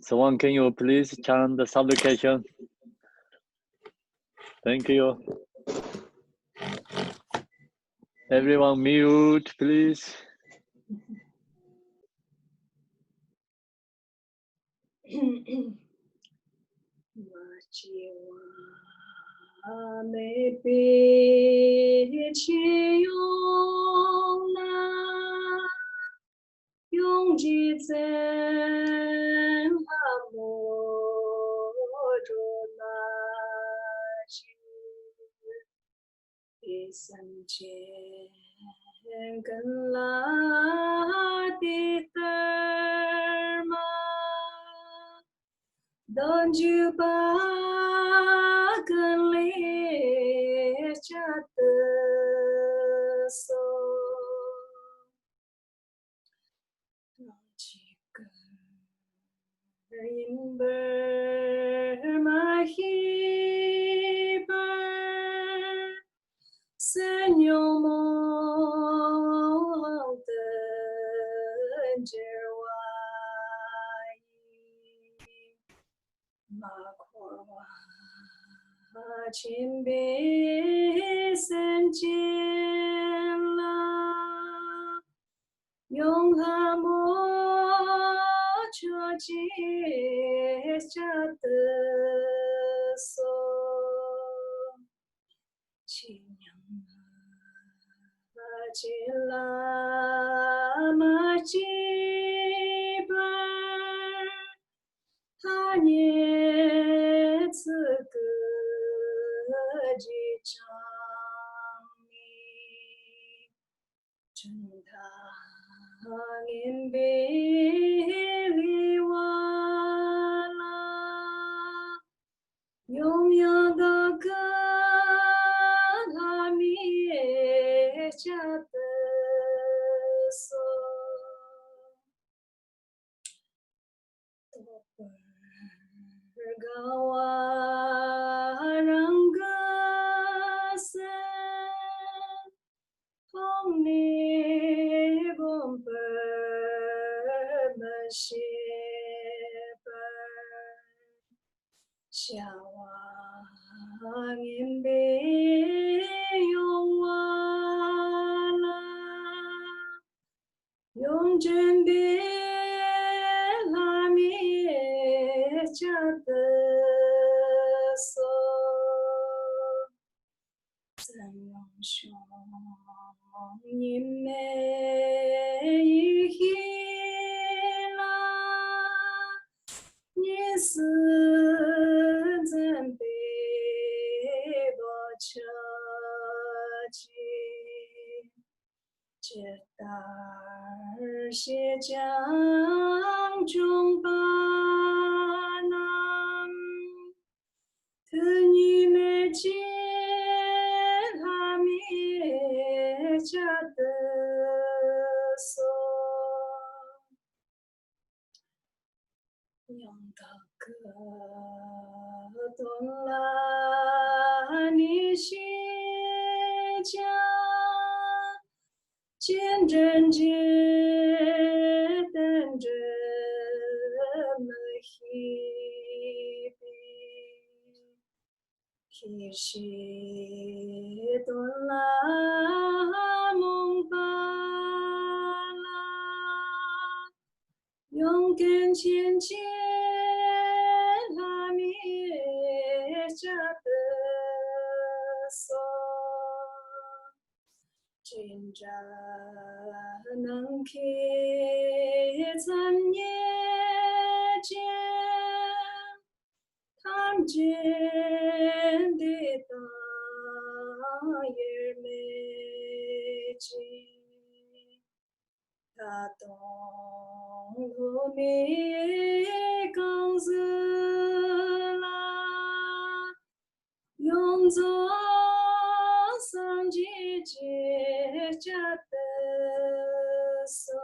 Someone, can you please chant the supplication? Thank you. Everyone mute, please. Don't you back so my heaper Señor mountain jerwai makorwa chimbe senjela Yong hamo choji chat so chinyang chila machiba hanye tsugu ji changmi chunda in Biliwala Yong Yaga Kami Chat So Gawa Ranga Se Hong Ni Shawang in Yongwala Yong Jembe Lami Chat So Sanyong Shong Yime Yihila Nisu Zembe Bochachi Chetar Xiejiang Zhongbanam Tuni Meji Lami Chat So Yang tak don la ni xi jia jian zhen jie dan zhe me hi bi ki xi don la mong ba la Yong gen qian jie la mi chat so jin zha neng ke zan ye jian tam jian de da ye me ji ta dong hu mi gang zi la yong zhe san ji jie jia de so.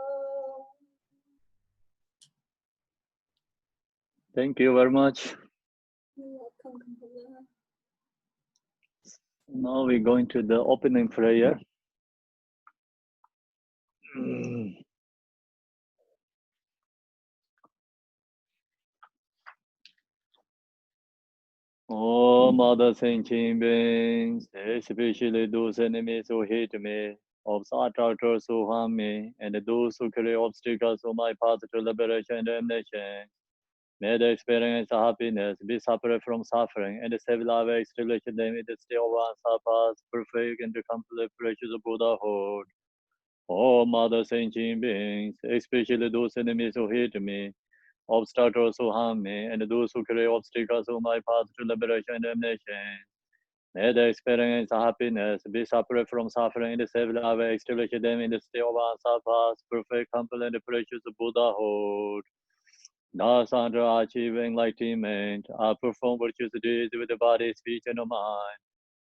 Thank you very much. You're welcome. Now we're going to the opening prayer. Oh, Mother Sentient Beings, especially those enemies who hate me, obstructors who harm me, and those who create obstacles on my path to liberation and damnation. May they experience happiness, be separate from suffering, and save life, establish them in the state of unsurpassed, perfect, and complete precious Buddhahood. Oh, Mother Sentient Beings, especially those enemies who hate me, obstructors who harm me, and those who create obstacles on my path to liberation and damnation. May they experience happiness, be separate from suffering, and save life, establish them in the state of unsurpassed, perfect, complete, and precious Buddhahood. Thus, under achieving enlightenment, I perform virtuous deeds with the body, speech, and mind.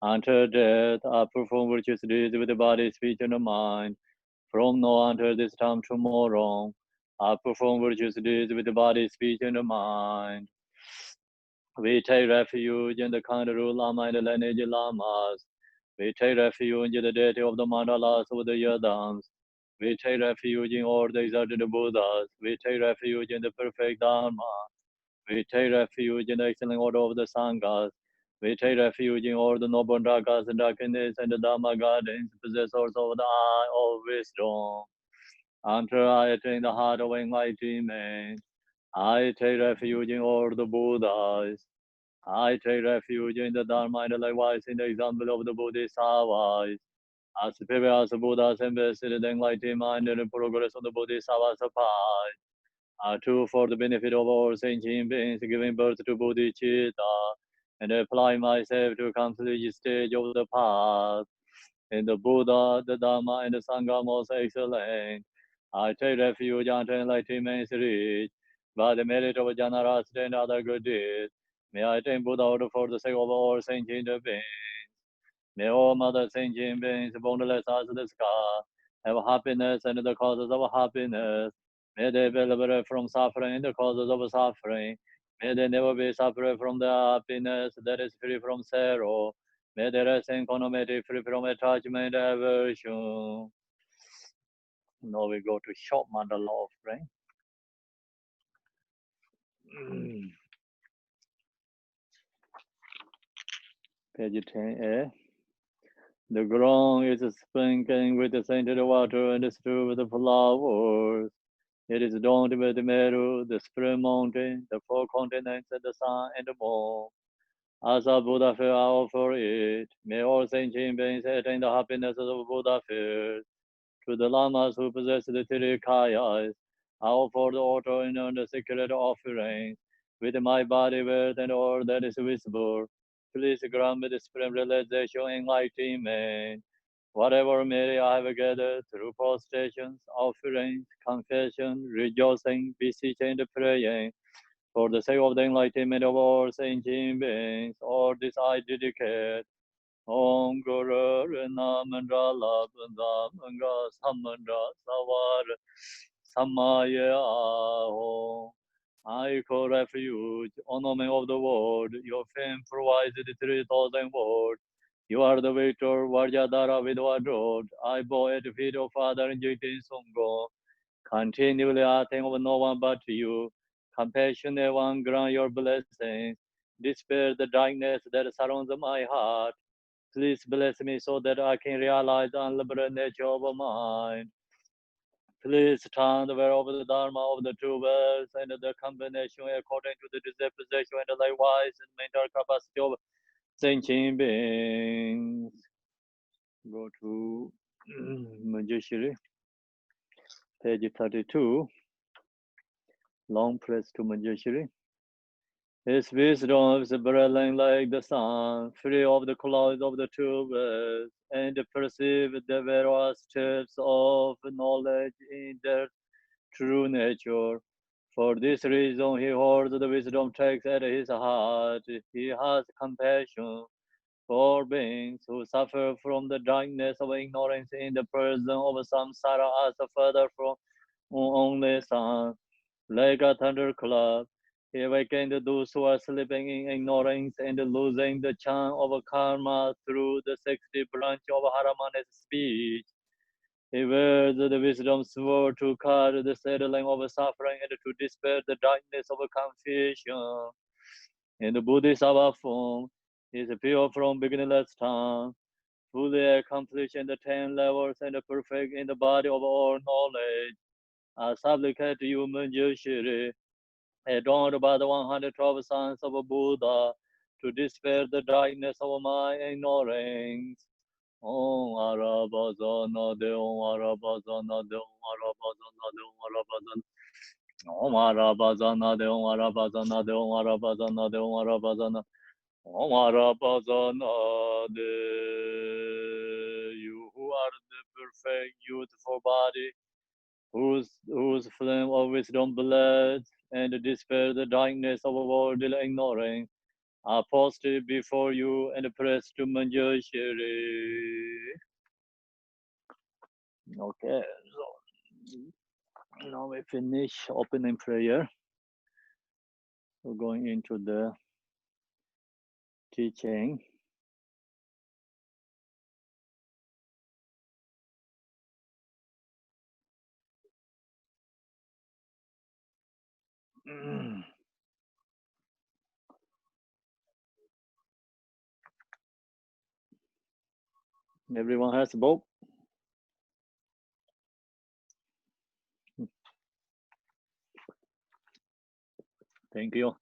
Until death, I perform virtuous deeds with the body, speech, and mind. From now until this time tomorrow, I perform virtuous deeds with the body, speech, and mind. We take refuge in the Kandaru Lama and the lineage Lamas. We take refuge in the deity of the mandalas of the Yadams. We take refuge in all the exalted Buddhas. We take refuge in the perfect Dharma. We take refuge in the excellent order of the Sanghas. We take refuge in all the noble ragas and darkness and the Dharma gardens, possessors of the eye of wisdom. Until I attain the heart of enlightenment, I take refuge in all the Buddhas. I take refuge in the Dharma and likewise in the example of the Bodhisattvas. As previous Buddhas invested in the enlightened mind and the progress of the Bodhisattvas path, true for the benefit of all sentient beings, giving birth to bodhicitta, and apply myself to complete each stage of the path. In the Buddha, the Dharma, and the Sangha most excellent, I take refuge until enlightenment is reached. By the merit of generosity and other good deeds, may I attain Buddhahood for the sake of all sentient beings. May all Mother Sentient Beings, boundless as the sky, have happiness and the causes of happiness. May they be liberated from suffering and the causes of suffering. May they never be separate from the happiness that is free from sorrow. May they rest in equanimity, free from attachment and aversion. Now we go to short mandala offering. Page 10a. The ground is sprinkling with the scented water and strewed with the flowers. It is adorned with the Meru, the spring mountain, the four continents, and the sun and the moon. As a Buddha fair, I offer it. May all sentient beings attain the happiness of Buddha fair. To the lamas who possess the three kayas, I offer the altar and the sacred offering. With my body, worth, and all that is visible, please grant me the supreme realization and enlightenment. Whatever merit I have gathered through prostrations, offerings, confession, rejoicing, beseeching, and praying, for the sake of the enlightenment of all sentient beings, all this I dedicate. Om Guru Namandra Labandha Manga Samandra Savar Samaya Aho. I call refuge, ornament of the world. Your fame provides the 3,000 words. You are the victor, Vajradhara with wardrobe. I bow at the feet of Father Jaitin Sungho. Continually I think of no one but you. Compassionate one, grant your blessings. Dispel the darkness that surrounds my heart. Please bless me so that I can realize the unlimited nature of mind. Please turn the way of the Dharma of the two worlds and the combination according to the disposition and likewise in mental capacity of sentient beings. Go to Manjushri, page 32. Long press to Manjushri. His wisdom is brilliant like the sun, free of the clouds of the two worlds, and perceive the various steps of knowledge in their true nature. For this reason, he holds the wisdom text at his heart. He has compassion for beings who suffer from the darkness of ignorance in the prison of samsara as further from only sun. Like a thunderclap, he awakened those who are sleeping in ignorance and losing the charm of karma through the 60 branch of Haramana's speech. He wears the wisdom sword to cut the settling of suffering and to dispel the darkness of confusion. In the Bodhisattva form, is pure from beginningless time, fully accomplished in the 10 levels and perfect in the body of all knowledge. I supplicate you, Manjushri, adorned by the 112 sons of Buddha, to dispel the darkness of my ignorance. Om Arabazana De Om Arabazana De Om Arabazana De Om Arabazana Om Arabazana De Om Arabazana De Om Arabazana De Om Arabazana Om Arabazana De. You who are the perfect youthful body, whose flame of wisdom bless and dispel the darkness of worldly ignorance, are posted before you and pressed to Manjushri. Okay, so now we finish opening prayer. We're going into the teaching. Everyone has a book? Thank you.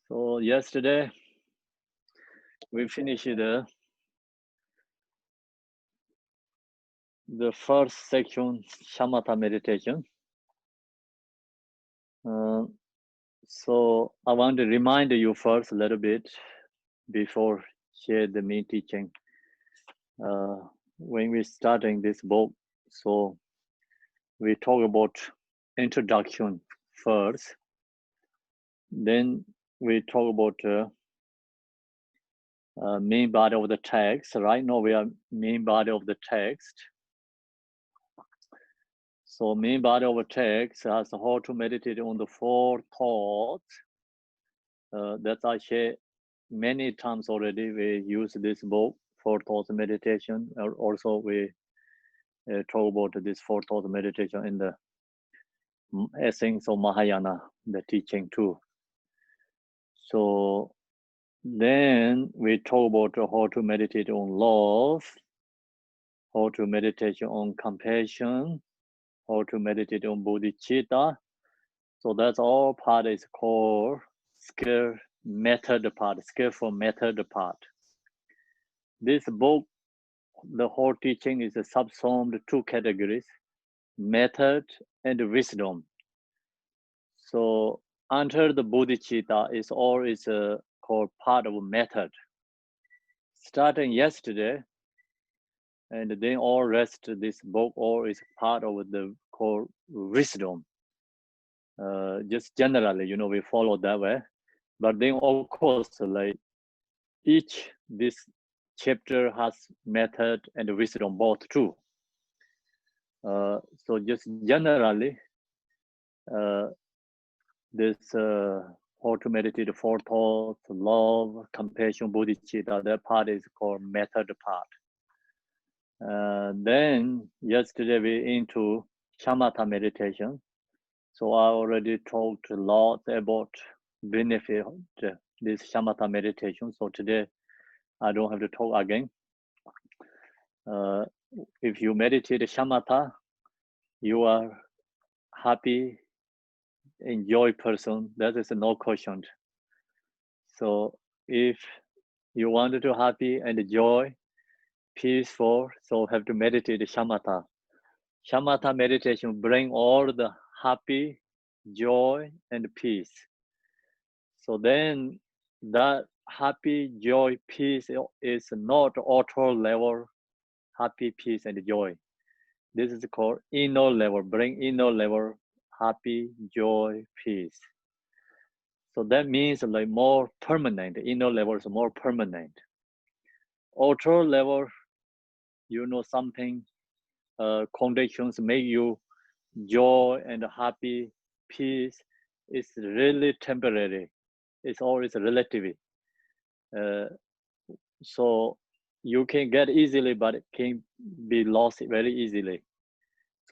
So yesterday we finished the first section, Shamatha meditation. So I want to remind you first a little bit before share the main teaching. When we're starting this book, so we talk about introduction first, then we talk about main body of the text. Right now we are main body of the text. So main body of the text has how to meditate on the 4 thoughts. That I share many times already. We use this book, 4 thoughts meditation. Also we talk about this 4 thoughts meditation in the Essence of Mahayana, the teaching too. So then we talk about how to meditate on love, how to meditate on compassion, how to meditate on bodhicitta. So that's all part is called skill method part, skillful method part. This book, the whole teaching is subsumed 2 categories, method and wisdom. So under the bodhicitta is all is called part of method. Starting yesterday, and then all rest this book all is part of the called wisdom. Just generally, you know, we follow that way. But then of course, like each this chapter has method and wisdom both too. So just generally, this how to meditate 4 thoughts, love, compassion, bodhicitta, that part is called method part. Then yesterday we into shamatha meditation. So I already talked a lot about benefit of this shamatha meditation. So today I don't have to talk again. If you meditate shamatha, you are happy, enjoy person. That is no question. So if you want to happy and joy, peaceful, so have to meditate shamatha. Shamatha meditation bring all the happy, joy, and peace. So then that happy, joy, peace is not outer level happy, peace, and joy. This is called inner level, bring inner level happy, joy, peace. So that means like more permanent, inner level is more permanent. Outer level, you know, something, conditions make you joy and happy, peace is really temporary. It's always relative. So you can get easily, but it can be lost very easily.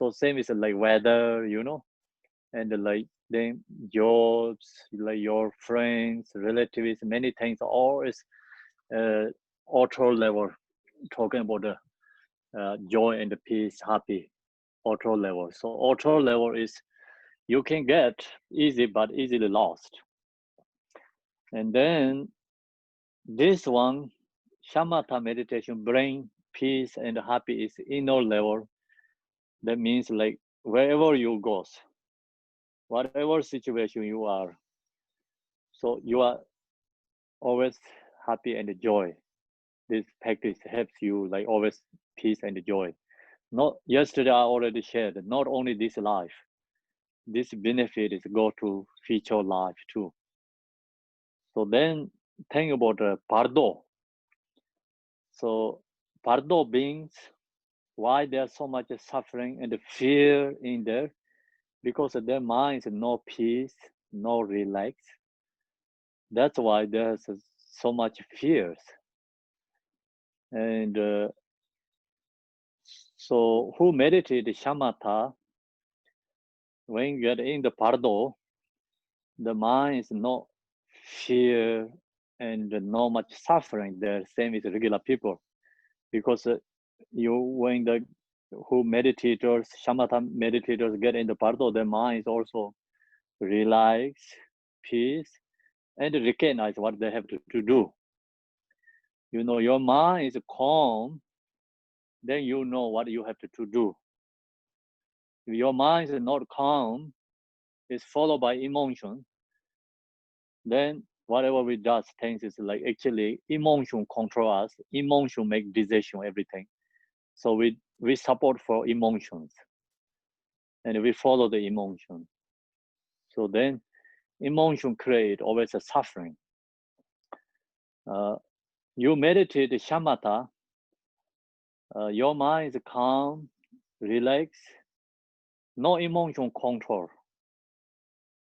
So same is like weather, you know, and like then jobs, like your friends, relatives, many things, all is auto level, talking about the joy and the peace, happy, auto level. So auto level is you can get easy but easily lost. And then this one, shamatha meditation, bring peace and happy is inner level. That means like wherever you go, whatever situation you are, so you are always happy and joy. This practice helps you like always peace and joy. Not yesterday I already shared, not only this life, this benefit is go to future life too. So then think about Pardo. So Pardo beings, why there's so much suffering and fear in there? Because their mind is no peace, no relax. That's why there's so much fears. And so who meditate shamatha, when you get in the Pardo, the mind is no fear and no much suffering there, same as regular people. Because you when the who meditators, shamatha meditators get in the Pardo, their mind is also relax, peace, and recognize what they have to do. You know, your mind is calm, then you know what you have to do. If your mind is not calm, is followed by emotion, then whatever we do, things is like actually emotion control us. Emotion make decision, everything. So we support for emotions, and we follow the emotion. So then emotion create always a suffering. You meditate shamatha, your mind is calm, relax, no emotion control.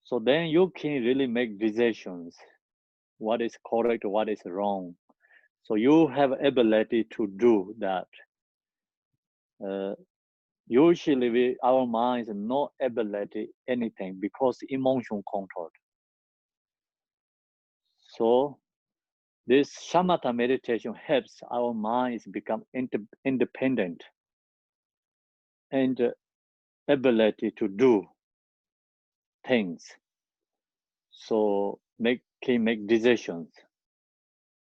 So then you can really make decisions, what is correct, what is wrong. So you have ability to do that. Usually our mind is no ability anything because emotion controlled. So this shamatha meditation helps our minds become independent and ability to do things. So can make decisions.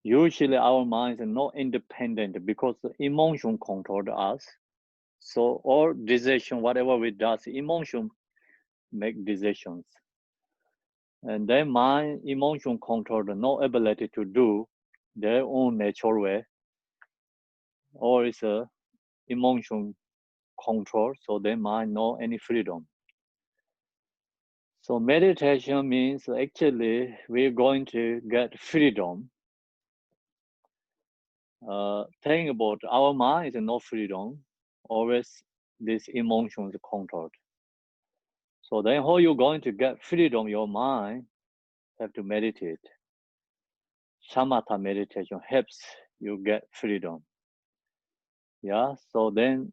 Usually our minds are not independent because the emotion controlled us. So all decision, whatever we do, emotion make decisions. And then mind, emotion controlled, no ability to do their own natural way, or is a emotion control, so they might know any freedom. So meditation means actually we're going to get freedom. Think about our mind is no freedom, always this emotions controlled. So then how you going to get freedom, your mind have to meditate. Shamatha meditation helps you get freedom. Yeah, so then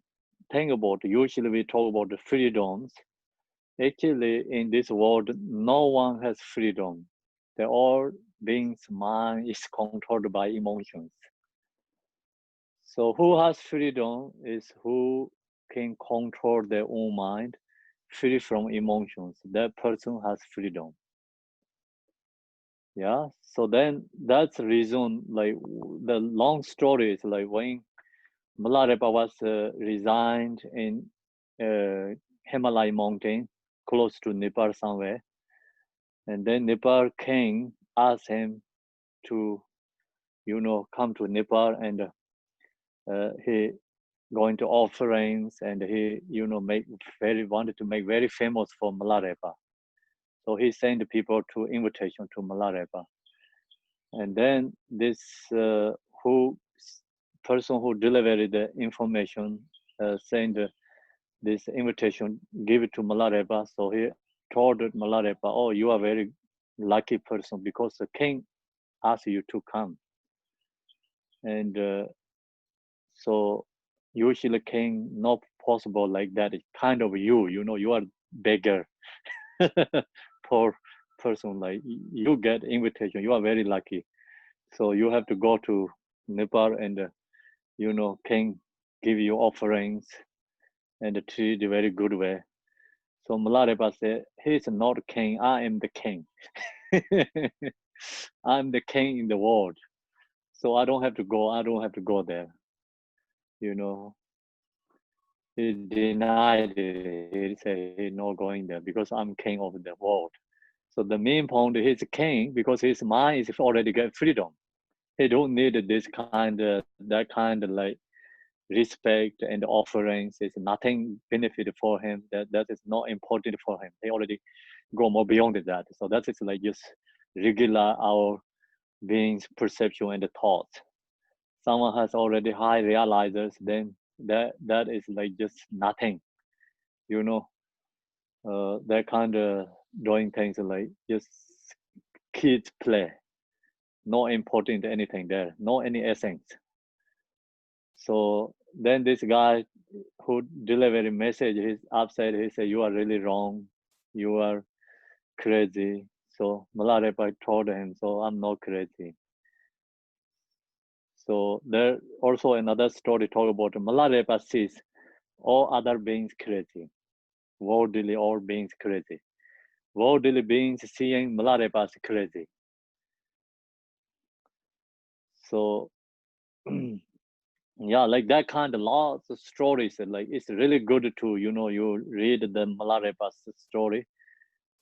think about, usually we talk about the freedoms. Actually, in this world, no one has freedom. They all beings' mind is controlled by emotions. So who has freedom is who can control their own mind, free from emotions. That person has freedom. Yeah, so then that's the reason, like the long story is like when Milarepa was resigned in Himalaya mountain, close to Nepal somewhere. And then Nepal king asked him to, come to Nepal, and he going to offerings, and he, wanted to make very famous for Milarepa. So he sent people to invitation to Milarepa. And then this person who delivered the information sent this invitation, give it to Milarepa. So he told Milarepa, "Oh, you are very lucky person because the king asked you to come." And so usually king not possible like that. It's kind of you know, you are beggar. Poor person, like you get invitation, you are very lucky. So you have to go to Nepal and you know, king give you offerings and treat a very good way. So Milarepa said, he's not king, I am the king. I'm the king in the world. So I don't have to go there. You know, he denied it. He said he's not going there because I'm king of the world. So the main point, he's king because his mind is already get freedom. He don't need this that kind of like respect and offerings. Is nothing benefit for him. That is not important for him. He already go more beyond that. So that is like just regular our beings perception and the thoughts. Someone has already high realizers, then that is like just nothing. You know, that kind of doing things like just kids play, not important anything there, no any essence. So then this guy who delivered a message, he's upset. He said, "You are really wrong. You are crazy." So Malarepa told him, "So I'm not crazy." So there also another story talk about Malarepa sees all other beings crazy, worldly all beings crazy. Worldly beings seeing Malarepa crazy. So yeah, like that kind of lots of stories. Like it's really good to you know you read the Malarepa story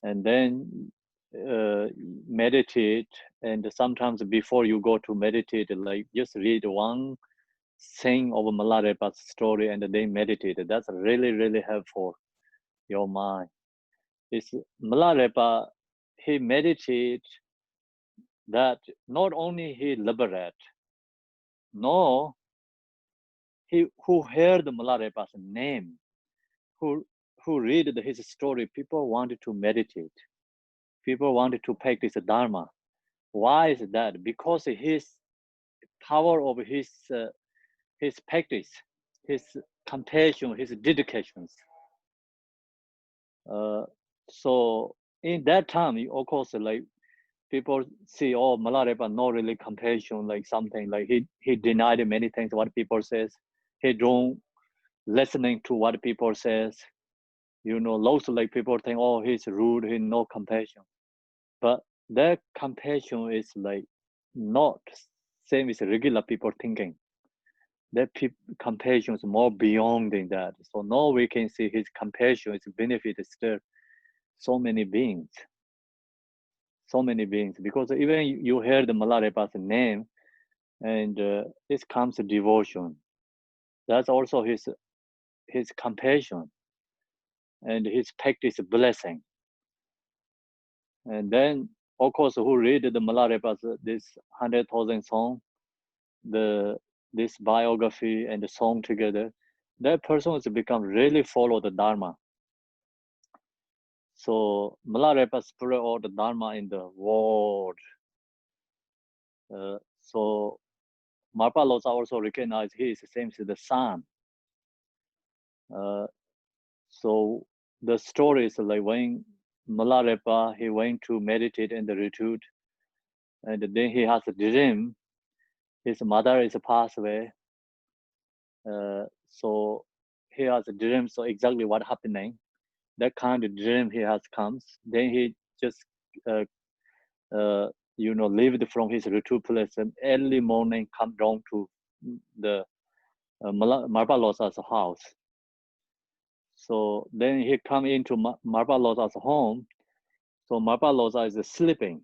and then meditate. And sometimes before you go to meditate, like just read one thing of Malarepa's story and then meditate. That's really helpful your mind. It's Malarepa, he meditate that not only he liberate, no, he who heard Malarepa's name, who read his story, people wanted to meditate. People wanted to practice Dharma. Why is that? Because his power of his practice, his compassion, his dedications. Uh, so in that time, of course, like people see, oh, Malarepa not really compassion, like something like he denied many things what people says. He don't listening to what people says. You know, lots of like people think, oh, he's rude, he no compassion. But that compassion is like not same as regular people thinking. That compassion is more beyond than that. So now we can see his compassion is benefit still so many beings, because even you hear the Malarepa's name and it comes to devotion. That's also his compassion and his practice blessing. And then of course who read the Malarepa's this 100,000 song, this biography and the song together, that person has become really follow the Dharma. So Malarepa spread all the Dharma in the world. So Marpa Losa also recognized he is the same as the sun. So the story is like when Malarepa, he went to meditate in the retreat, and then he has a dream. His mother is passed away. So he has a dream. So exactly what happening? That kind of dream he has comes. Then he just uh, lived from his retreat place and early morning come down to the Marpa Losa's house. So then he come into Marpa Losa's home. So Marpa Losa is sleeping.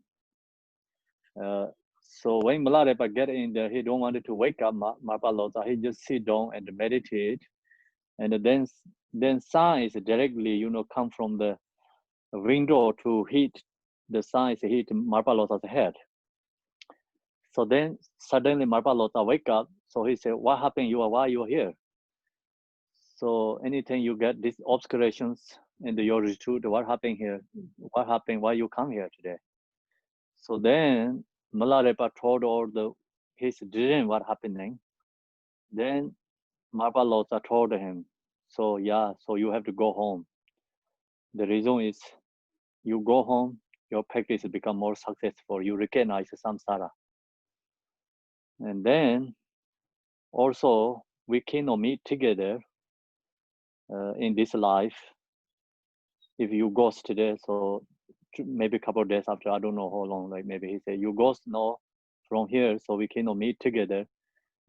So when Malarepa get in there, he don't want to wake up Marpa Losa. He just sit down and meditate. And then sun is directly, come from the window to hit the sun is hit Marpa Losa's head. So then suddenly Marpa Losa wake up. So he said, "What happened? Why you are here?" So anytime you get these obscurations in your retreat, what happened here? What happened? Why you come here today? So then Malarepa told all his dream what happening. Then Marpa Lotsa told him, so yeah, so you have to go home. The reason is you go home, your practice become more successful. You recognize samsara. And then also we cannot meet together in this life. If you ghost today, so maybe a couple of days after, I don't know how long, like maybe he said, you ghost no from here, so we cannot meet together.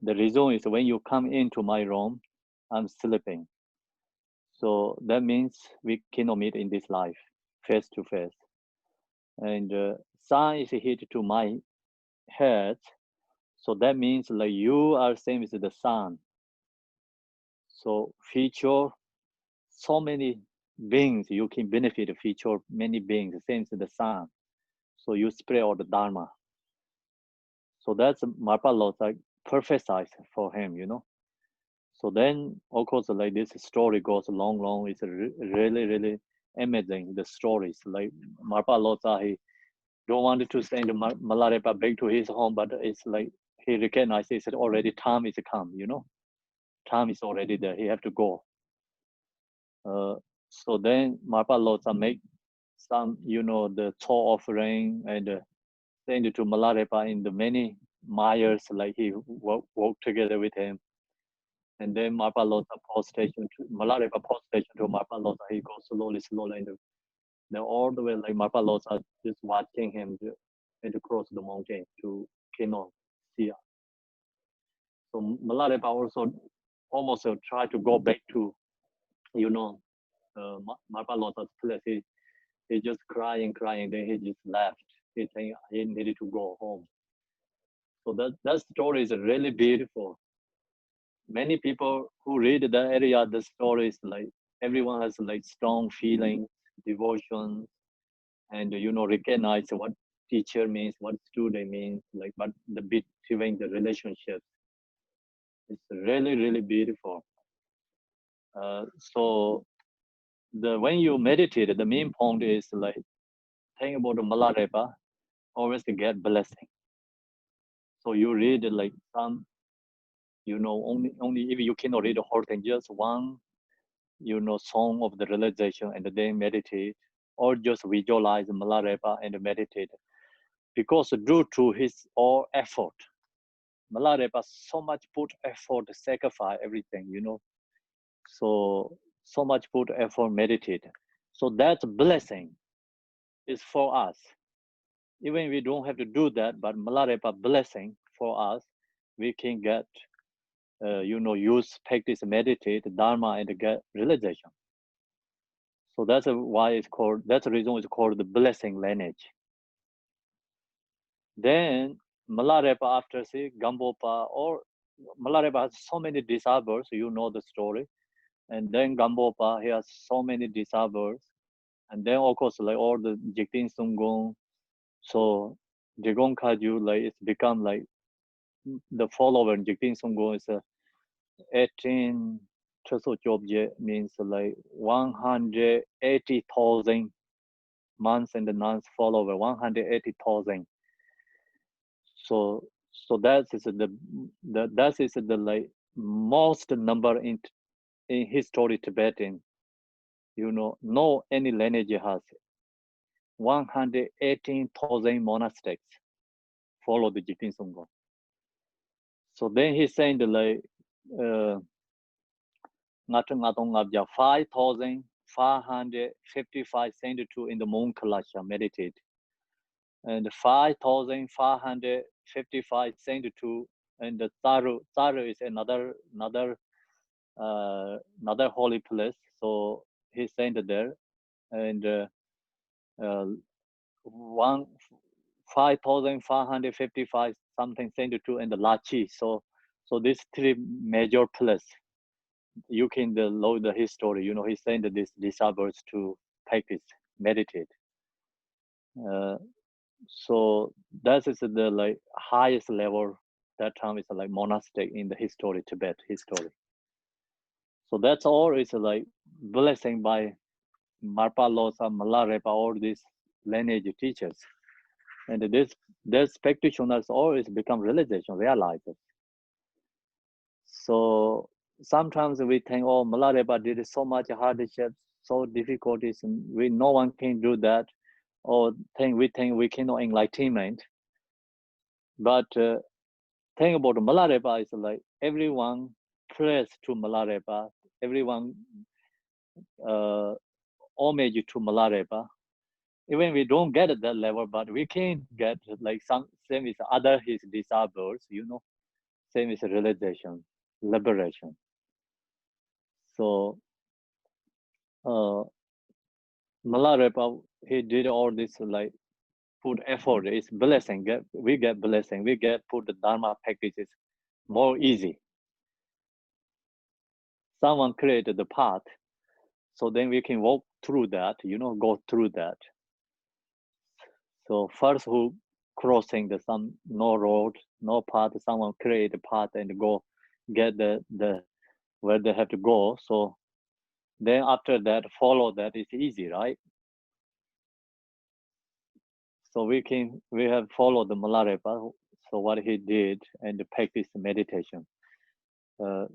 The reason is when you come into my room, I'm sleeping. So that means we cannot meet in this life, face to face. And sun is hit to my head, so that means like you are same as the sun. So feature so many beings you can benefit, feature many beings, same as the sun. So you spread all the dharma. So that's Marpa like perfect size for him, you know. So then, of course, like this story goes long. It's really amazing. The stories like Marpa Lotsa, he don't want to send Malarepa back to his home, but it's like he recognizes that already time is come, you know. Time is already there. He have to go. So then Marpa Lotsa make some, you know, the tour offering and send it to Malarepa in the many miles, like he work together with him. And then Marpa Lotsa post station to Malarepa post station to Marpa Lotsa, he goes slowly, and then all the way like Marpa Lotsa just watching him and cross the mountain to Kenon, Sia. So Malarepa also almost try to go back to, you know, Marpa Lotsa's place. He just crying, then he just left. He saying he needed to go home. So that story is really beautiful. Many people who read the area, the stories, like everyone has like strong feeling, devotion, and you know recognize what teacher means, what student means, like but the between the relationships. It's really beautiful. So the when you meditate, the main point is like think about the Malarepa, always to get blessing. So you read like some, you know, only if you cannot read the whole thing, just one, you know, song of the realization and then meditate, or just visualize Malarepa and meditate. Because due to his all effort, Malarepa so much put effort, sacrifice everything, you know. So much put effort, meditate. So that blessing is for us. Even we don't have to do that, but Malarepa blessing for us, we can get, you know, use, practice, meditate, Dharma, and get realization. So that's why it's called, that's the reason it's called the blessing lineage. Then Malarepa after see Gambopa, or Malarepa has so many disciples, you know the story. And then Gambopa, he has so many disciples. And then of course like all the Jigten Sunggung. So Jigong Kaju, like it's become like the follower Jigten Sunggung is 18 Choso Jobje means like 180,000 months and the nuns follower, 180,000. So that is that is the like most number in history Tibetan. You know, no any lineage has 118,000 monastics follow the Jigten Sunggung. So then he saying the like 5,555 sent to in the Moon Kalasha meditate, and 5,555 sent to and the Tsaru is another holy place. So he sent there, and one 5,555 something sent to in the Lachi. So these three major places you can know the history. You know, he sent these disciples to practice, meditate. So that is the like highest level. That time is like monastic in the history, Tibet history. So that's all is like blessing by Marpa Lotsa, Malarepa, all these lineage teachers. And this practitioners always become realization, realizers. So sometimes we think, oh, Milarepa did so much hardship, so difficulties, and no one can do that, or we think we cannot enlightenment. But thing about Milarepa is like everyone prays to Milarepa, everyone homage to Milarepa. Even we don't get at that level, but we can get like same as other his disciples, same as realization, liberation. So Milarepa, he did all this like put effort. It's blessing. We get blessing. We get put the Dharma practices more easy. Someone created the path, so then we can walk through that. Go through that. So first, who crossing some no road, no path. Someone create a path and go get the where they have to go. So then after that, follow that. It's easy, right? So we have followed the Milarepa. So what he did and practice meditation.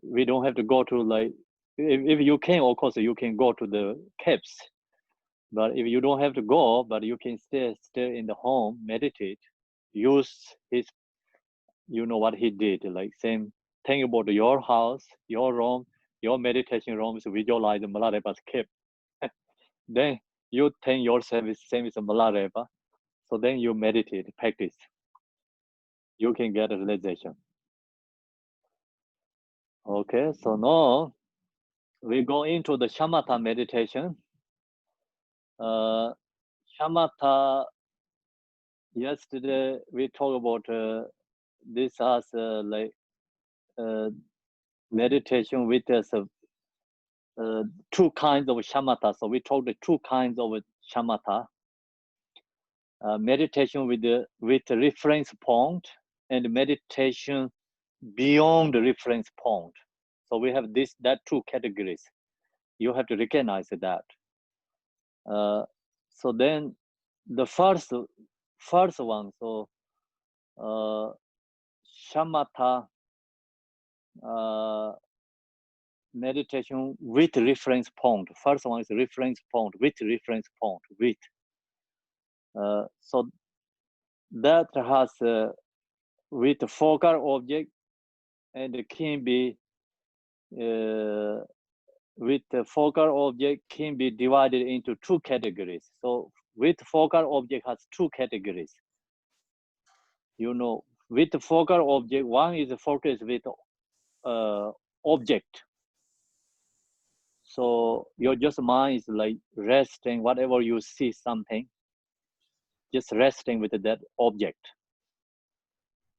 We don't have to go to like if you can, of course you can go to the caves. But if you don't have to go, but you can stay in the home, meditate, use his, what he did, like same thing about your house, your room, your meditation room is visualize the Milarepa's cave. Then you think yourself is same as a Milarepa. So then you meditate, practice. You can get a realization. Okay, so now we go into the shamatha meditation. Shamatha, yesterday we talked about this as like meditation with two kinds of shamatha. So we talked the two kinds of shamatha. Meditation with the reference point and meditation beyond the reference point. So we have that two categories. You have to recognize that. So then the first one, so shamatha meditation with reference point. First one is reference point with reference point with. So that has with focal object and can be with the focal object can be divided into two categories. So with focal object has two categories. With the focal object, one is focused with object. So your just mind is like resting, whatever you see something, just resting with that object.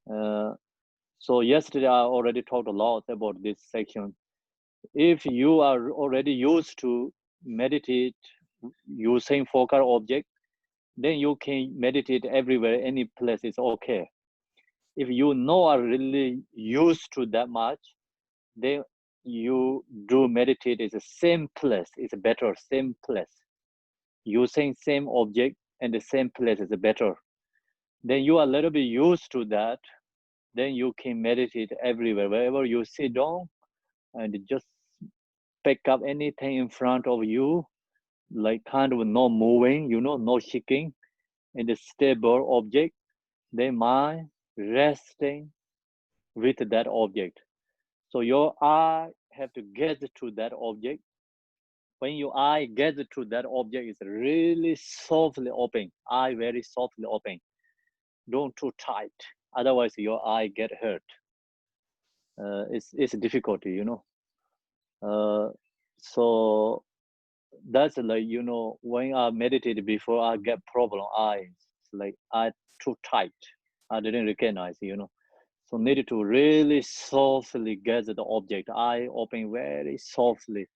So yesterday I already talked a lot about this section. If you are already used to meditate using focal object, then you can meditate everywhere, any place is okay. If you are really used to that much, then you do meditate is the same place, it's better, same place. Using same object and the same place is better. Then you are a little bit used to that, then you can meditate everywhere, wherever you sit down and just pick up anything in front of you, like kind of no moving, no shaking, and a stable object, then mind resting with that object. So your eye have to get to that object. When your eye gets to that object, it's really softly open. Eye very softly open. Don't too tight. Otherwise, your eye get hurt. It's a difficulty, So that's like, when I meditated before, I get problem eyes. Like eye too tight. I didn't recognize, So needed to really softly get the object. Eye open very softly.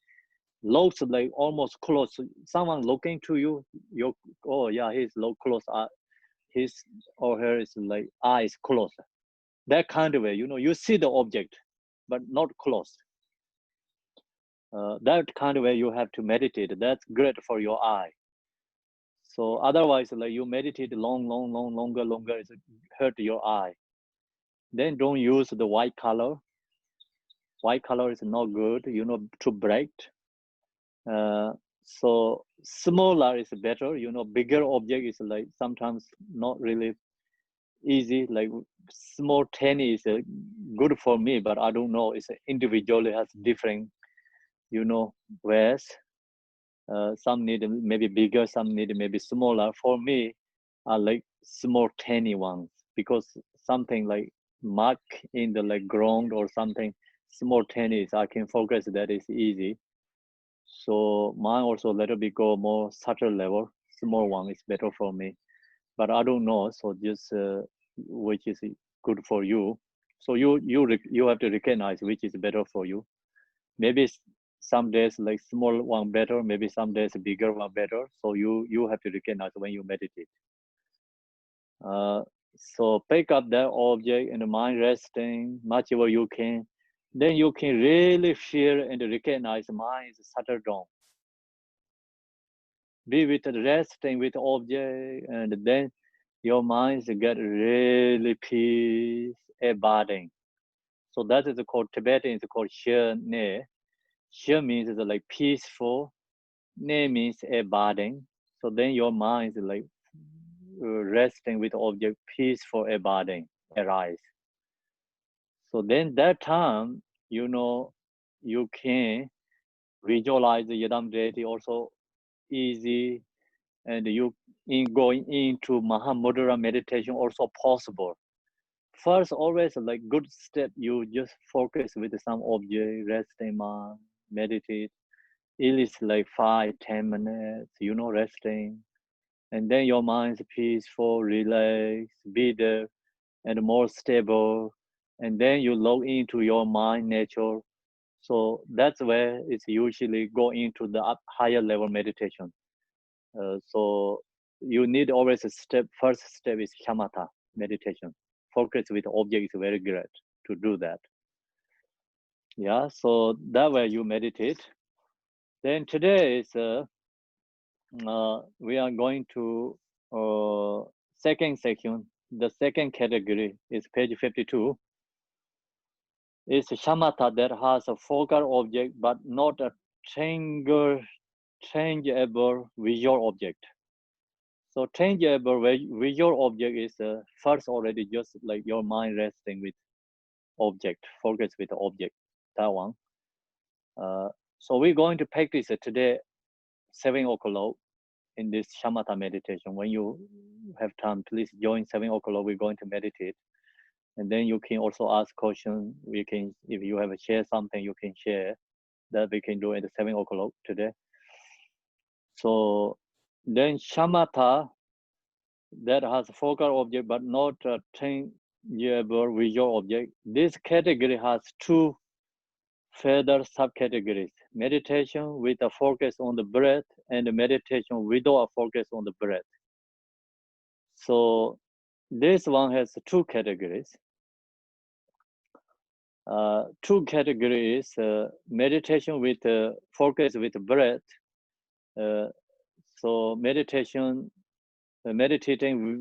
Looks like almost close. Someone looking to you, oh yeah, he's close. His or her is like eyes closed. That kind of way, you see the object, but not close. That kind of way you have to meditate. That's great for your eye. So otherwise, like you meditate longer, it hurt your eye. Then don't use the white color. White color is not good, too bright. So smaller is better, bigger object is like sometimes not really easy. Like small tiny is good for me, but I don't know. It's individually has different, ways. Some need maybe bigger, some need maybe smaller. For me, I like small tiny ones because something like mark in the like ground or something small tiny, I can focus. That is easy. So mine also a little bit go more subtle level. Small one is better for me, but I don't know. So just which is good for you. So you have to recognize which is better for you. Maybe some days like small one better, maybe some days bigger one better. So you have to recognize when you meditate. So pick up that object and the mind resting much ever you can. Then you can really feel and recognize mind is settled down. Be with the resting with the object, and then your mind get really peace, abiding. So that is called Tibetan is called Shir Ne. Shir means is like peaceful. Ne means abiding. So then your mind is like resting with object, peaceful abiding arise. So then that time, you can visualize the Yadam deity also easy, and you in going into Mahamudra meditation also possible. First, always like good step, you just focus with some object, rest in mind, meditate. It is like 5-10 minutes, resting. And then your mind is peaceful, relaxed, be there, and more stable. And then you log into your mind nature. So that's where it's usually go into the higher level meditation. So you need always first step is shamatha meditation. Focus with object is very great to do that. Yeah, so that way you meditate. Then today is we are going to second section. The second category is page 52. It's shamatha that has a focal object but not a changeable visual object. So changeable visual object is first already just like your mind resting with object, focus with the object, that one. So we're going to practice it today, 7 o'clock in this shamatha meditation. When you have time, please join 7 o'clock. We're going to meditate. And then you can also ask questions. We can, if you have share something, you can share that we can do at 7 o'clock today. So then shamatha that has a focal object but not a tangible visual object. This category has two further subcategories: meditation with a focus on the breath and meditation without a focus on the breath. So this one has two categories. Two categories: meditation with focus with breath. So meditating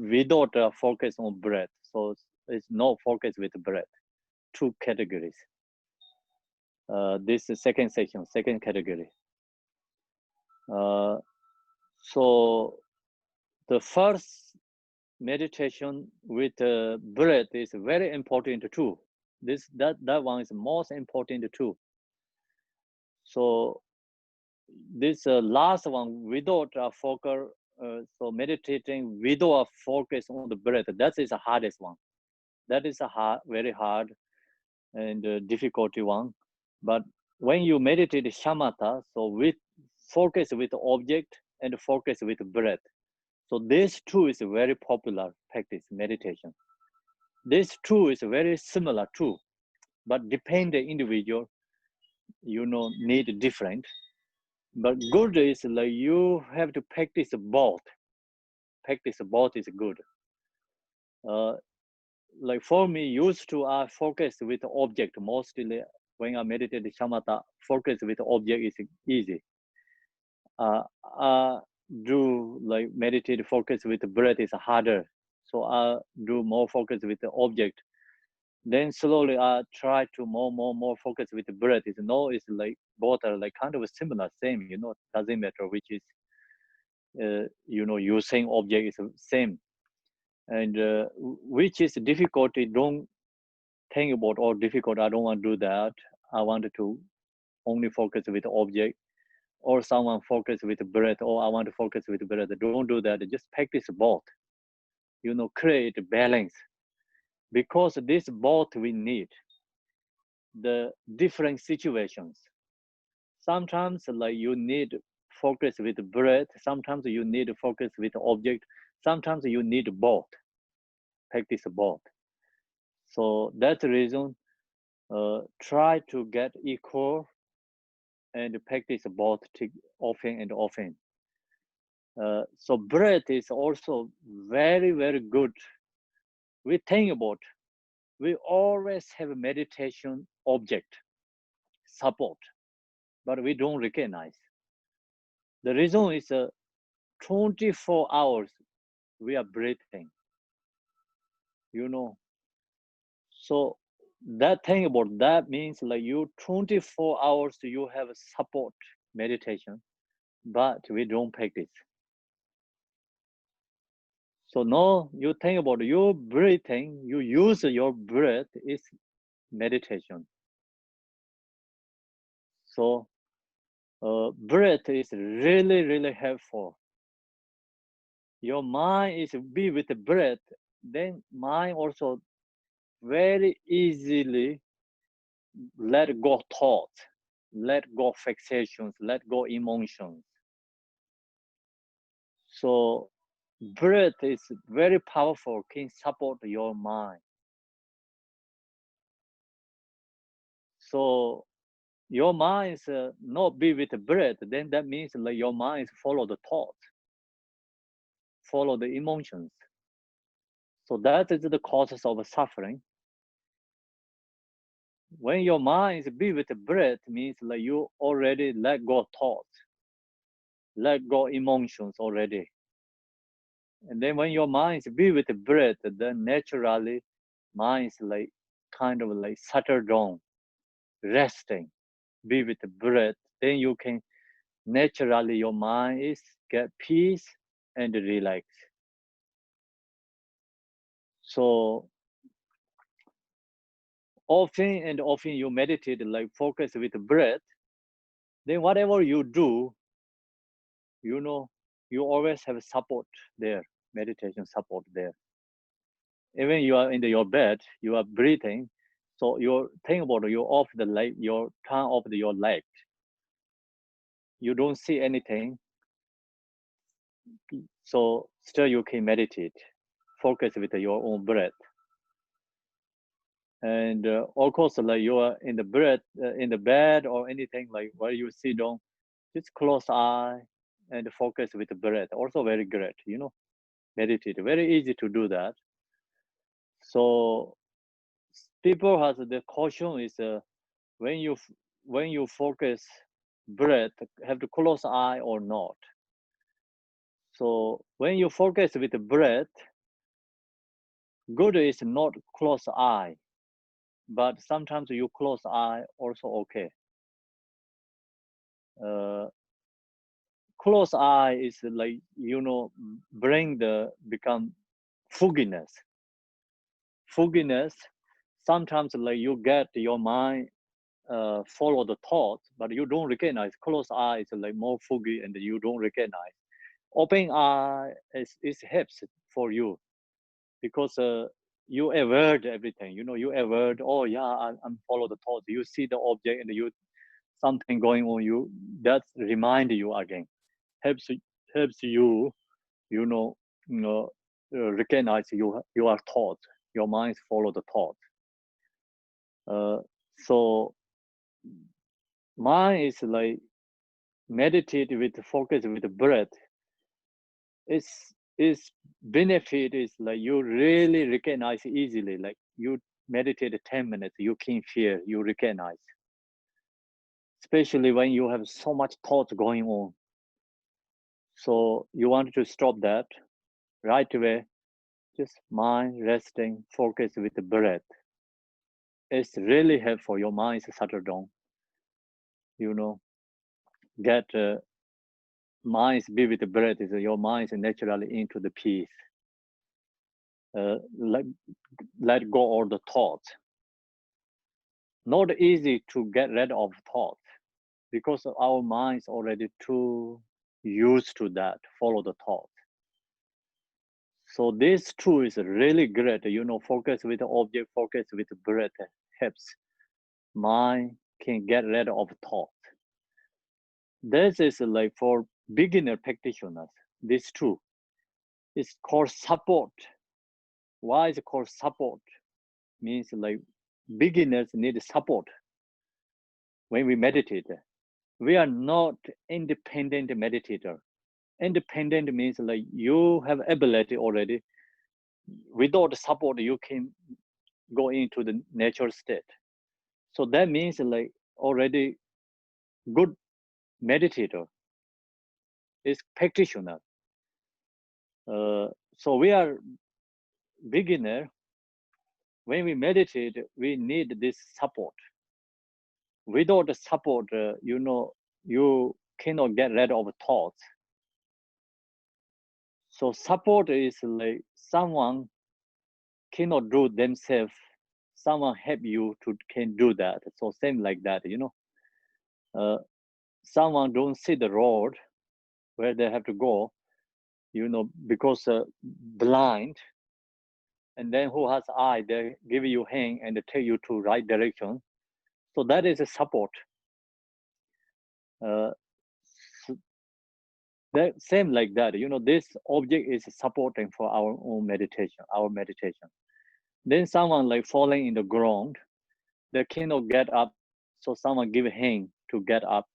without a focus on breath. So it's no focus with breath. Two categories. This is second section, second category. So the first meditation with breath is very important too. That one is most important too. So this last one without a focus, so meditating without a focus on the breath, that is the hardest one. That is a very hard and difficulty one. But when you meditate shamatha, so with focus with object and focus with breath. So this two is a very popular practice, meditation. This two is very similar too, but depend the individual, need different. But good is like you have to practice both. Practice both is good. Like for me, used to focus with object mostly. When I meditate shamatha, focus with object is easy. Do like meditate focus with breath is harder. So I do more focus with the object. Then slowly I try to more focus with the breath. It's like both are like kind of similar, same, doesn't matter which is, you same object is same. And which is difficult, don't think about or difficult, I don't want to do that. I wanted to only focus with the object, or someone focus with the breath, or I want to focus with the breath. Don't do that, just practice both, create balance. Because this both we need the different situations. Sometimes like you need focus with breath, sometimes you need focus with object, sometimes you need both, practice both. So that's the reason, try to get equal and practice both often and often. So breath is also very, very good. We think about, we always have a meditation object support, but we don't recognize. The reason is 24 hours we are breathing, So that thing about that means like you 24 hours you have a support meditation, but we don't practice. So now you think about your breathing, you use your breath is meditation. So breath is really, really helpful. Your mind is be with the breath, then mind also very easily let go thoughts, let go fixations, let go emotions. So breath is very powerful, can support your mind. So your mind is not be with the breath, then that means like your mind is follow the thought, follow the emotions. So that is the causes of suffering. When your mind is be with the breath, means like you already let go thoughts, let go emotions already. And then when your mind is be with the breath, then naturally mind is like kind of like settle down, resting, be with the breath. Then you can naturally your mind is get peace and relax. So often and often you meditate like focus with the breath, then whatever you do, you always have support there, meditation support there. Even you are in your bed, you are breathing, so you think about you off the light, your turn off your light, you don't see anything, so still you can meditate, focus with your own breath. And of course, like you are in the in the bed or anything, like where you sit down, just close eye and focus with the breath. Also very great, meditate. Very easy to do that. So people has the caution is when you focus breath, have to close eye or not. So when you focus with the breath, good is not close eye, but sometimes you close eye also okay. Close eye is like bring the become fogginess. Sometimes like you get your mind follow the thoughts, but you don't recognize. Close eye is like more foggy and you don't recognize. Open eye is helps for you, because you avert everything. You avert. Oh yeah, I'm follow the thoughts. You see the object and you something going on. You that remind you again. Helps helps you. You know. You know. Recognize your thoughts. Your mind follow the thought. So mine is like meditate with focus with the breath. Its benefit is like you really recognize easily. Like you meditate 10 minutes, you can feel, you recognize. Especially when you have so much thoughts going on. So you want to stop that right away. Just mind resting, focus with the breath. it's really helpful. Your mind is settled down. Get mind be with the breath. Is your mind is naturally into the peace. Let go all the thoughts. Not easy to get rid of thoughts because our mind is already too used to that. Follow the thought. So this tool is really great. Focus with the object, focus with the breath helps. Mind can get rid of thought. This is like for beginner practitioners. This tool is called support. Why is it called support? Means like beginners need support when we meditate. We are not independent meditator. Independent means like you have ability already. Without support, you can go into the natural state. So that means like already good meditator is practitioner. So we are beginner. When we meditate, we need this support. Without the support, you cannot get rid of thoughts. So support is like someone cannot do themselves. Someone help you to can do that. So same like that, someone don't see the road where they have to go, because blind. And then who has eye, they give you hand and they take you to right direction. So that is a support. That same like that, this object is supporting for our own meditation. Then someone like falling in the ground, they cannot get up, so someone give a hand to get up,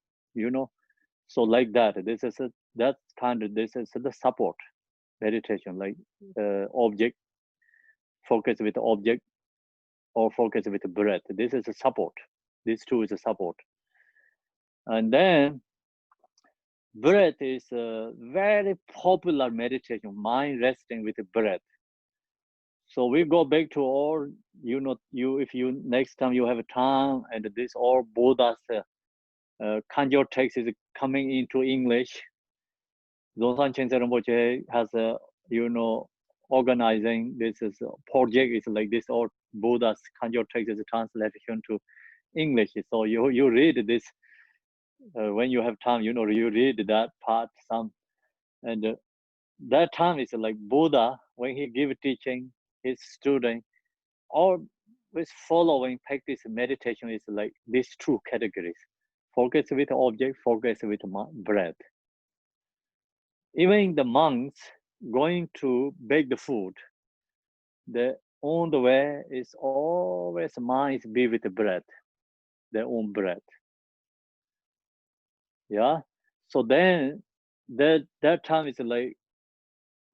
so like that. This is this is the support meditation, like object, focus with object, or focus with breath. This is a support. This too is a support. And then breath is a very popular meditation, mind resting with the breath. So we go back to all, if you next time you have a time, and this all Buddha's Kanjo text is coming into English. Zongsan Chense Rinpoche has organizing this is project is like this, or Buddha's Kanjo text is translation to English. So you read this when you have time, you read that part some, and that time is like Buddha when he give teaching his student, or with following practice meditation is like these two categories: focus with object, focus with breath. Even the monks going to bake the food, on the way is always mind be with the breath, their own breath. Yeah. So then that time is like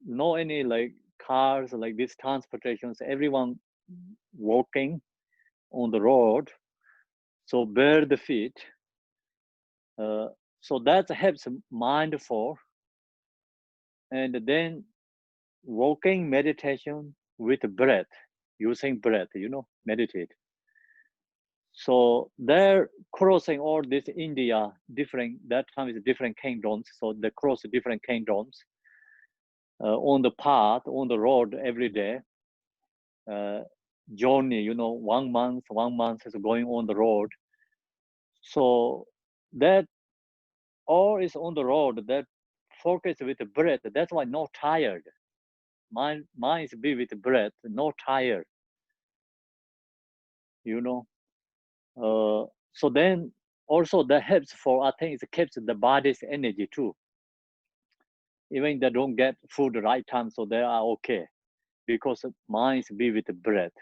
no any like cars, like these transportations, everyone walking on the road, so bare the feet. So that helps mindful. And then walking meditation with breath, using breath, meditate. So they're crossing all this India, different, that time is different kingdoms. So they cross different kingdoms on the path, on the road every day. Journey, 1 month is going on the road. So that all is on the road, that focus with the breath. That's why not tired. Mind is be with the breath, not tired. So then also that helps for, I think it keeps the body's energy too. Even they don't get food the right time, so they are okay, because mind is be with the breath.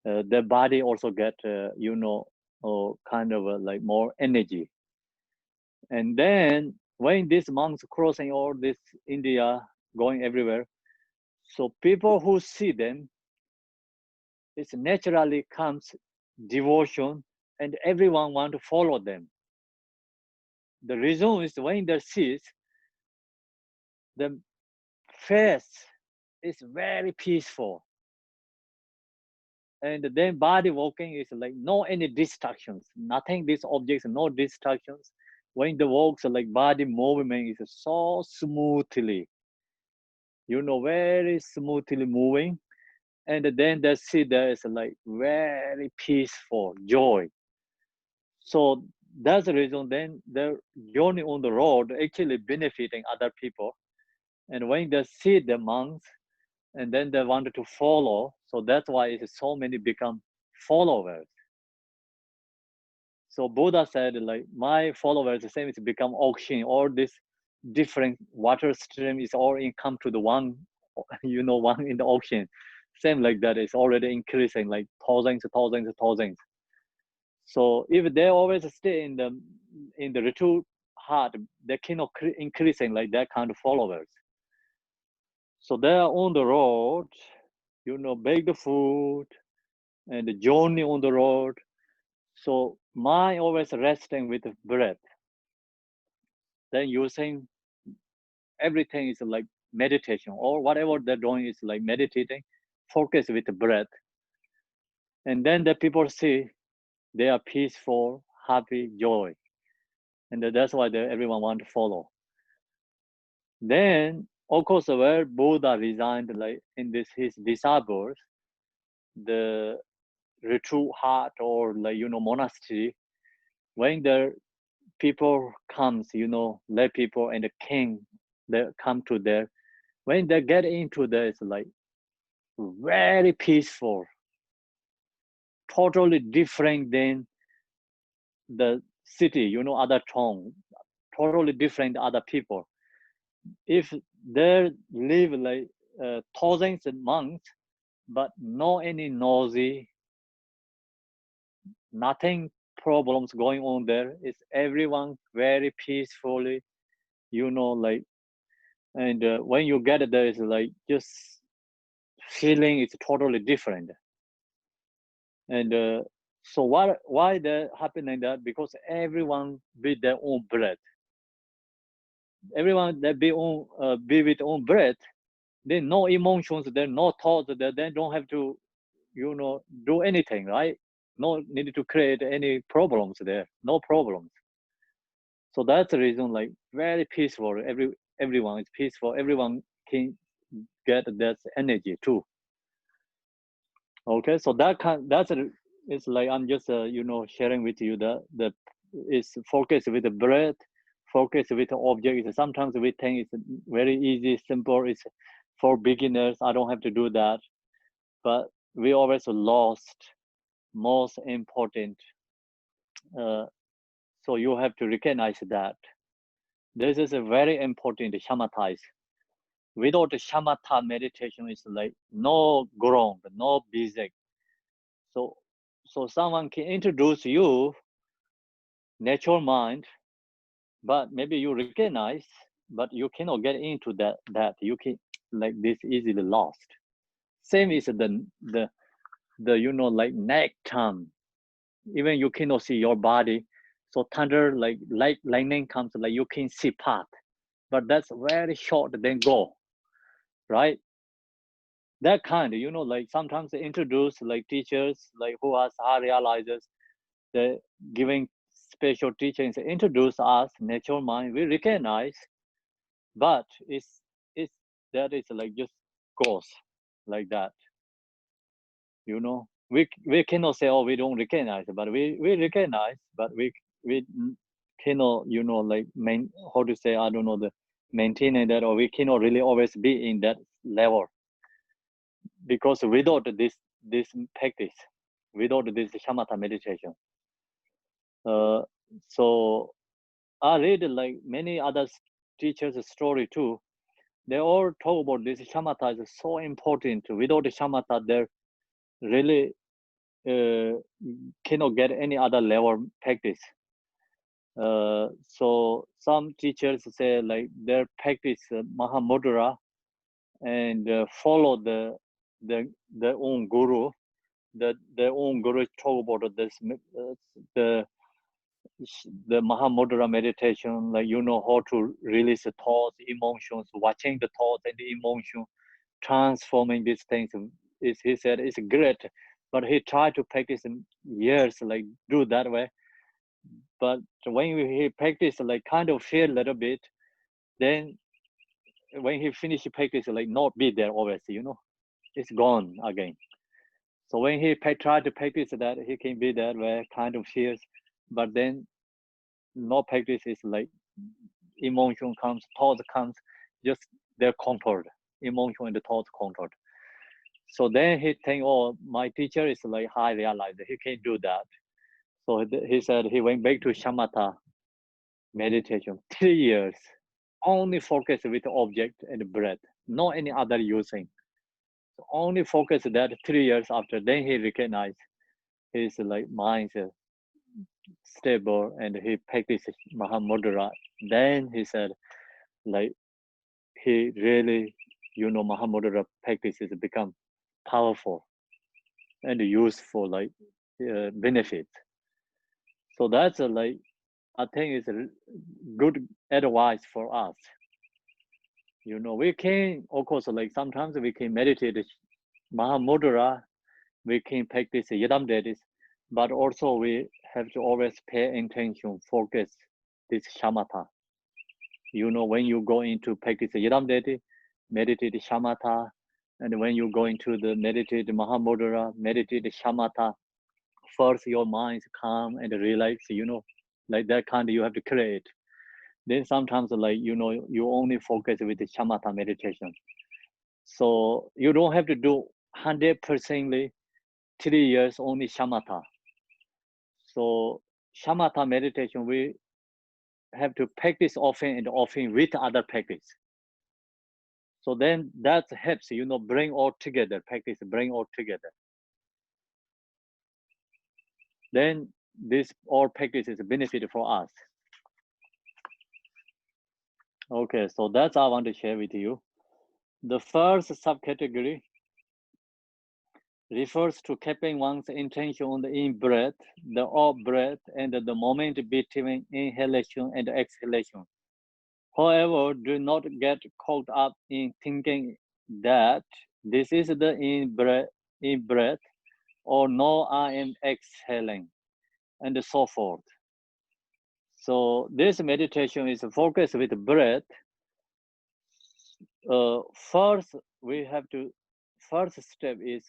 The body also get kind of like more energy. And then when these monks crossing all this India, going everywhere, so people who see them, it naturally comes devotion, and everyone want to follow them. The reason is when they see, the face is very peaceful. And then body walking is like no any distractions, nothing, these objects, no distractions. When the walks, like body movement is so smoothly, very smoothly moving. And then the see there is like very peaceful joy. So that's the reason then the journey on the road actually benefiting other people. And when they see the monks and then they wanted to follow, so that's why it's so many become followers. So Buddha said, like my followers, the same is become ocean. All this different water stream is all in come to the one, one in the ocean. Same like that. It's already increasing like thousands, thousands, thousands. So if they always stay in the retreat heart, they cannot increasing like that kind of followers. So they are on the road, bake the food and the journey on the road. So mind always resting with the breath. Then using everything is like meditation or whatever they're doing is like meditating, focus with the breath. And then the people see they are peaceful, happy, joy. And that's why everyone want to follow. Then, of course, where Buddha resigned, like in his disciples, the retreat hut or like monastery, when the people comes, lay people and the king, they come to there. When they get into there, it's like very peaceful, totally different than the city, other town, totally different other people. If they live like thousands of monks, but no any noisy, nothing problems going on there. It's everyone very peacefully, like, and when you get there, it's like just feeling it's totally different. And so why that happening that? Because everyone with their own breath. Everyone that be with own breath. There no emotions, there no thoughts, they don't have to, do anything, right? No need to create any problems there. No problems. So that's the reason, like very peaceful. Everyone is peaceful. Everyone can get that energy too. Okay, so it's like I'm just sharing with you that the is focus with the breath, focus with the object. Sometimes we think it's very easy, simple. It's for beginners. I don't have to do that, but we always lost most important. Uh, so you have to recognize that this is a very important shamatha. Without shamatha meditation, is like no ground, no basic. So, someone can introduce you natural mind, but maybe you recognize, but you cannot get into that you can like this easily lost. Same is the like neck time. Even you cannot see your body. So thunder like lightning comes, like you can see path, but that's very short. Then go right. That kind, like sometimes they introduce like teachers like who are realizers, the giving special teachings introduce us natural mind. We recognize, but it's that is like just goes like that. We cannot say, oh, we don't recognize, but we recognize, but we cannot like how to say, I don't know, the maintaining that, or we cannot really always be in that level, because without this practice, without this shamatha meditation. So I read like many other teachers' story too. They all talk about this shamatha is so important. Without the shamatha, they really cannot get any other level practice. So some teachers say like their practice Mahamudra and follow their own guru. Their own guru talk about this the the Mahamudra meditation, like how to release the thoughts, emotions, watching the thoughts and the emotion, transforming these things. He said it's great, but he tried to practice in years, like do that way. But when he practiced, like kind of feel a little bit, then when he finished practice, like not be there always, you know, it's gone again. So when he tried to practice that, he can be that way, kind of fears, but then no practice is like emotion comes, thought comes, just they're controlled. Emotion and the thought controlled. So then he think, oh, my teacher is like high realized, he can't do that. So he said he went back to shamatha meditation, 3 years, only focus with the object and breath, no any other using. So only focus that 3 years after, then he recognized his like mind stable and he practiced Mahamudra. Then he said, like he really, you know, Mahamudra practices become powerful and useful, like benefit. So that's like I think it's a good advice for us. You know, we can, of course, like sometimes we can meditate Mahamudra, we can practice Yidam Dedis, but also we have to always pay attention, focus this shamatha. You know, when you go into practice Yidam Dedi, meditate shamatha, and when you go into the meditate Mahamudra, meditate shamatha, first your mind is calm and relax, you know, like that kind you have to create. Then sometimes like, you know, you only focus with the shamatha meditation. So you don't have to do 100% 3 years only shamatha. So shamatha meditation, we have to practice often and often with other practice. So then that helps, you know, bring all together, practice, bring all together. Then this all practice is a benefit for us. Okay, so that's I want to share with you. The first subcategory refers to keeping one's intention on the in-breath, the out-breath, and the moment between inhalation and exhalation. However, do not get caught up in thinking that this is the in-breath, or no, I am exhaling, and so forth. So this meditation is focused with breath. First step is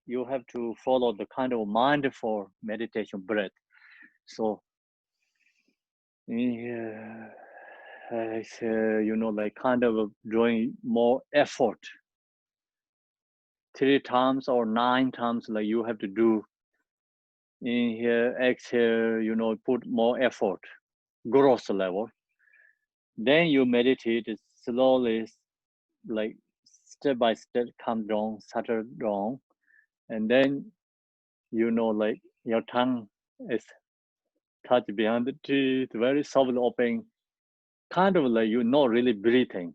you have to follow the kind of mindful meditation breath. So yeah, you know, like kind of doing more effort 3 times or 9 times, like you have to do inhale, exhale, you know, put more effort, gross level. Then you meditate slowly, like step by step, come down, settle down, and then you know, like your tongue is touched behind the teeth, very softly open, kind of like you're not really breathing.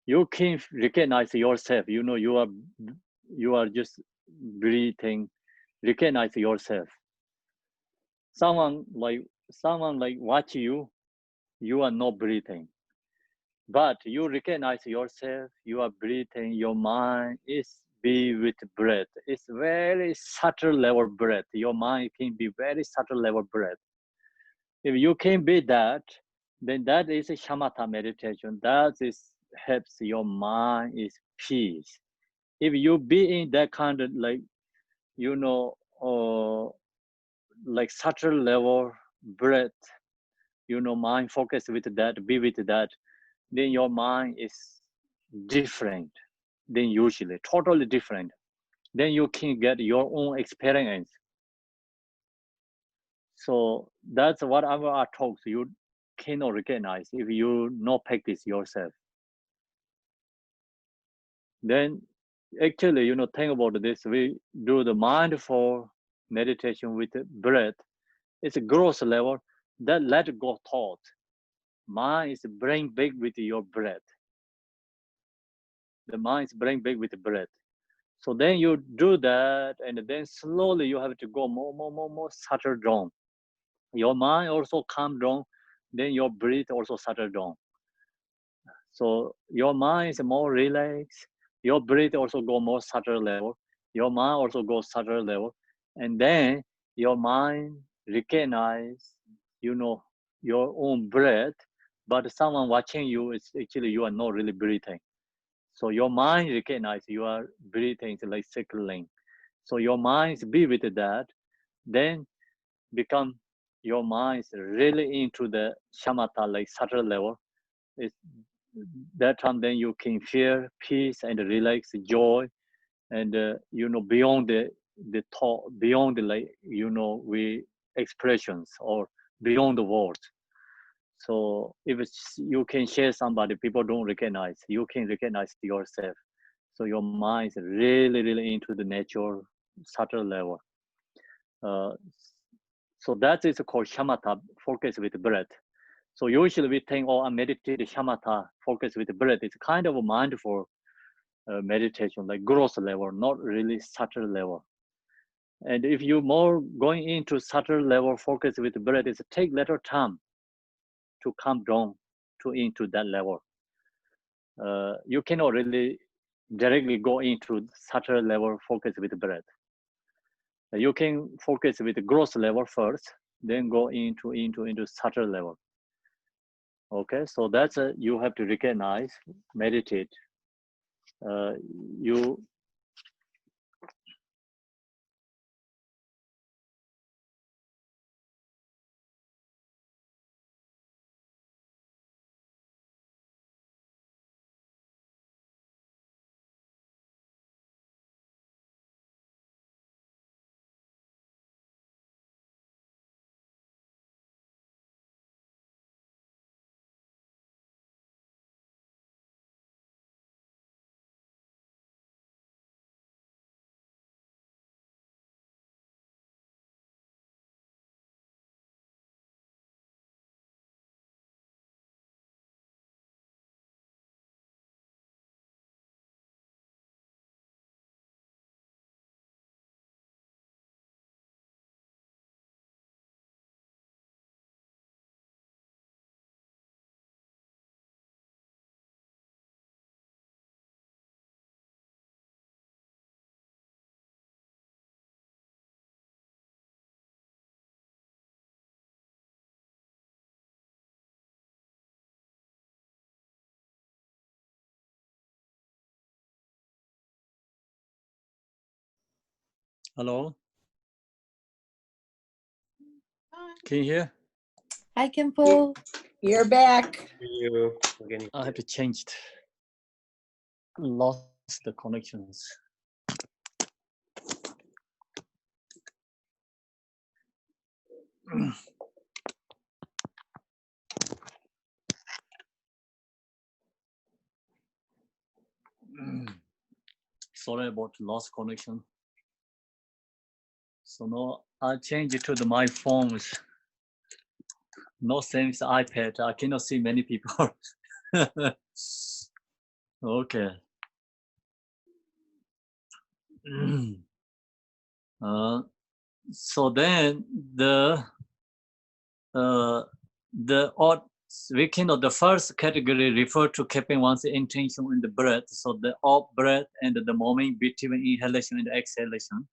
You can recognize yourself, you know, you are just breathing, recognize yourself. Someone like watch you, you are not breathing. But you recognize yourself, you are breathing, your mind is be with breath. It's very subtle level breath. Your mind can be very subtle level breath. If you can be that, then that is a shamatha meditation. That is helps your mind is peace. If you be in that kind of like, you know, like subtle level breath, you know, mind focus with that, be with that, then your mind is different than usually, totally different. Then you can get your own experience. So that's what our talks you cannot recognize if you not practice yourself. Then actually, you know, think about this. We do the mindful meditation with the breath. It's a gross level that let go thought. Mind is bring big with your breath. The mind is bring big with the breath. So then you do that, and then slowly you have to go more settle down. Your mind also calm down, then your breath also settle down. So your mind is more relaxed, Your breath also go more subtle level. Your mind also goes subtle level. And then your mind recognize, your own breath, but someone watching you is actually you are not really breathing. So your mind recognize you are breathing like circling. So your mind be with that, then become your mind is really into the shamatha, like subtle level. It's that time then you can feel peace and relax, joy, and beyond the thought, beyond the we expressions or beyond the words. So if you can share somebody, people don't recognize. You can recognize yourself. So your mind is really, really into the nature, subtle level. Uh, so that is called shamatha, focus with breath. So usually we think, oh, I meditate shamatha, focus with breath. It's kind of a mindful meditation, like gross level, not really subtle level. And if you more going into subtle level, focus with breath, it take little time to come down to into that level. You cannot really directly go into subtle level, focus with breath. You can focus with the gross level first, then go into subtle level. Okay, so that's you have to recognize, meditate. You hello, can you hear? Hi, Kimpo. You're back. I have to change it. Lost the connections. Sorry about lost connection. So now I change it to my phones. No same as iPad. I cannot see many people. Okay. So then the odd weekend of the first category refer to keeping one's intention in the breath. So the off breath and the moment between inhalation and exhalation.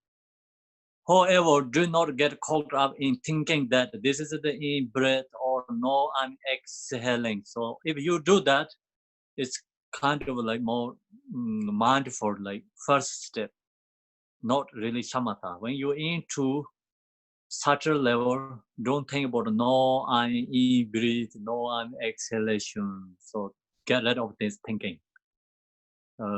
However, do not get caught up in thinking that this is the in breath or no, I'm exhaling. So if you do that, it's kind of like more mindful, like first step, not really shamatha. When you're into subtle level, don't think about no, I'm in breathe, no, I'm exhalation. So get rid of this thinking.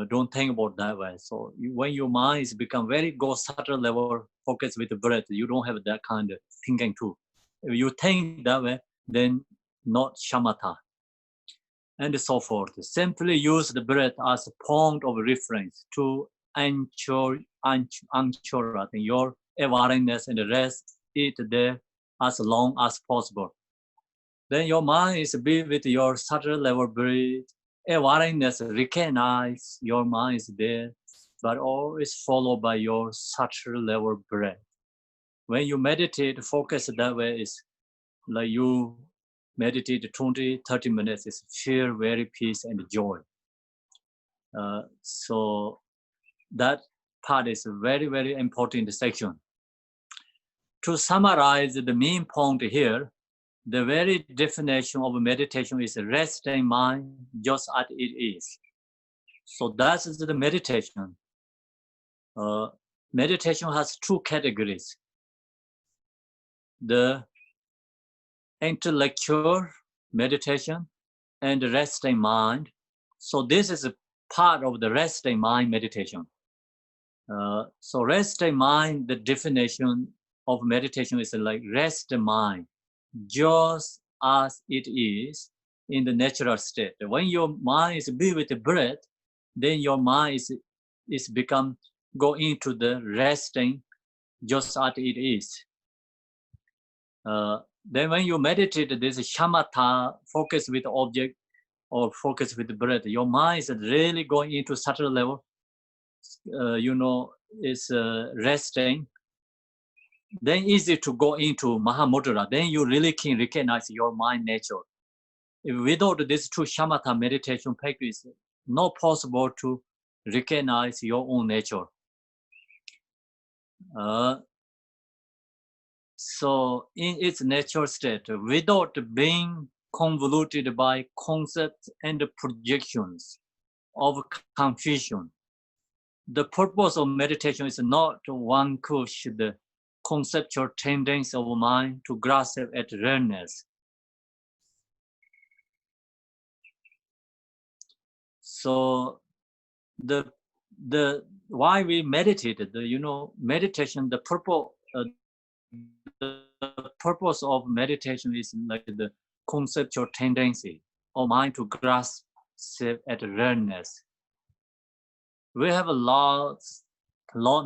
Don't think about that way. So when your mind is become very go subtle level, focus with the breath, you don't have that kind of thinking too. If you think that way, then not shamatha. And so forth. Simply use the breath as a point of reference to anchor your awareness and rest it there as long as possible. Then your mind is be with your subtle level breath. Awareness recognize your mind is there, but always followed by your subtle level breath. When you meditate, focus that way is like you meditate 20, 30 minutes, is feel very peace and joy. So that part is a very, very important section. To summarize the main point here, the very definition of meditation is resting mind just as it is. So that is the meditation. Meditation has two categories. The intellectual meditation and the resting mind. So this is a part of the resting mind meditation. So resting mind, the definition of meditation is like rest mind, just as it is in the natural state. When your mind is be with the breath, then your mind is become go into the resting just as it is. Then when you meditate, this shamatha, focus with the object or focus with the breath, your mind is really going into subtle level, is resting. Then easy to go into Mahamudra. Then you really can recognize your mind nature. If without this true shamatha meditation practice, not possible to recognize your own nature. So in its natural state, without being convoluted by concepts and projections of confusion, the purpose of meditation is not to vanquish the conceptual tendency of mind to grasp at awareness. So the why we meditated, meditation, the purpose of meditation is like the conceptual tendency of mind to grasp at awareness. We have a lot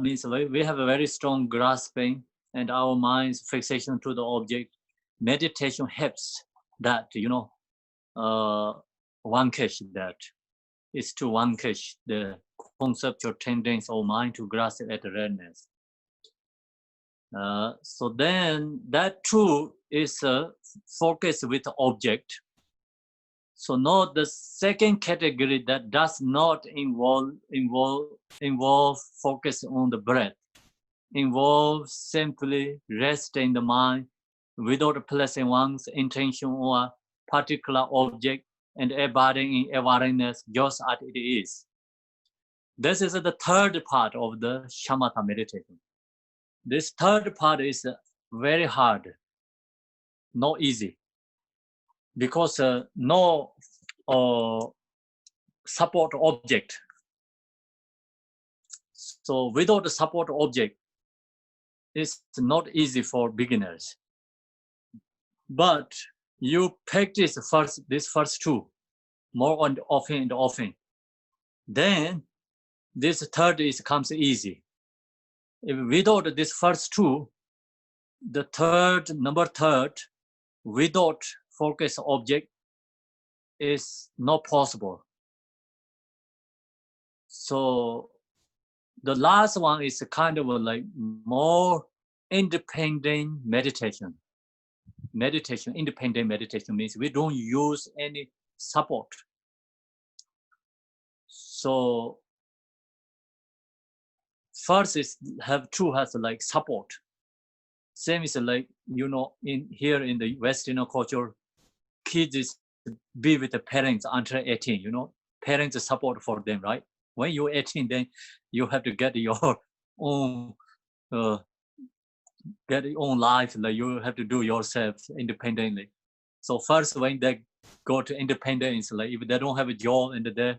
means we have a very strong grasping and our mind's fixation to the object. Meditation helps that, vanquish that. Is to vanquish the conceptual tendency of mind to grasp at awareness. So then that too is a focus with object. So note the second category that does not involve focus on the breath, involves simply resting the mind without placing one's intention on a particular object and abiding in awareness just as it is. This is the third part of the shamatha meditation. This third part is very hard, not easy, because no support object. So without the support object, it's not easy for beginners. But you practice this first two more and often. Then this third comes easy. If without this first two, the number third, without focus object is not possible. So the last one is kind of like more independent meditation. Independent meditation means we don't use any support. So first is has like support. Same is like, in the Western culture, kids is be with the parents until 18, parents support for them, right? When you're 18, then you have to get your own life, like you have to do yourself independently. So first, when they go to independence, like if they don't have a job and they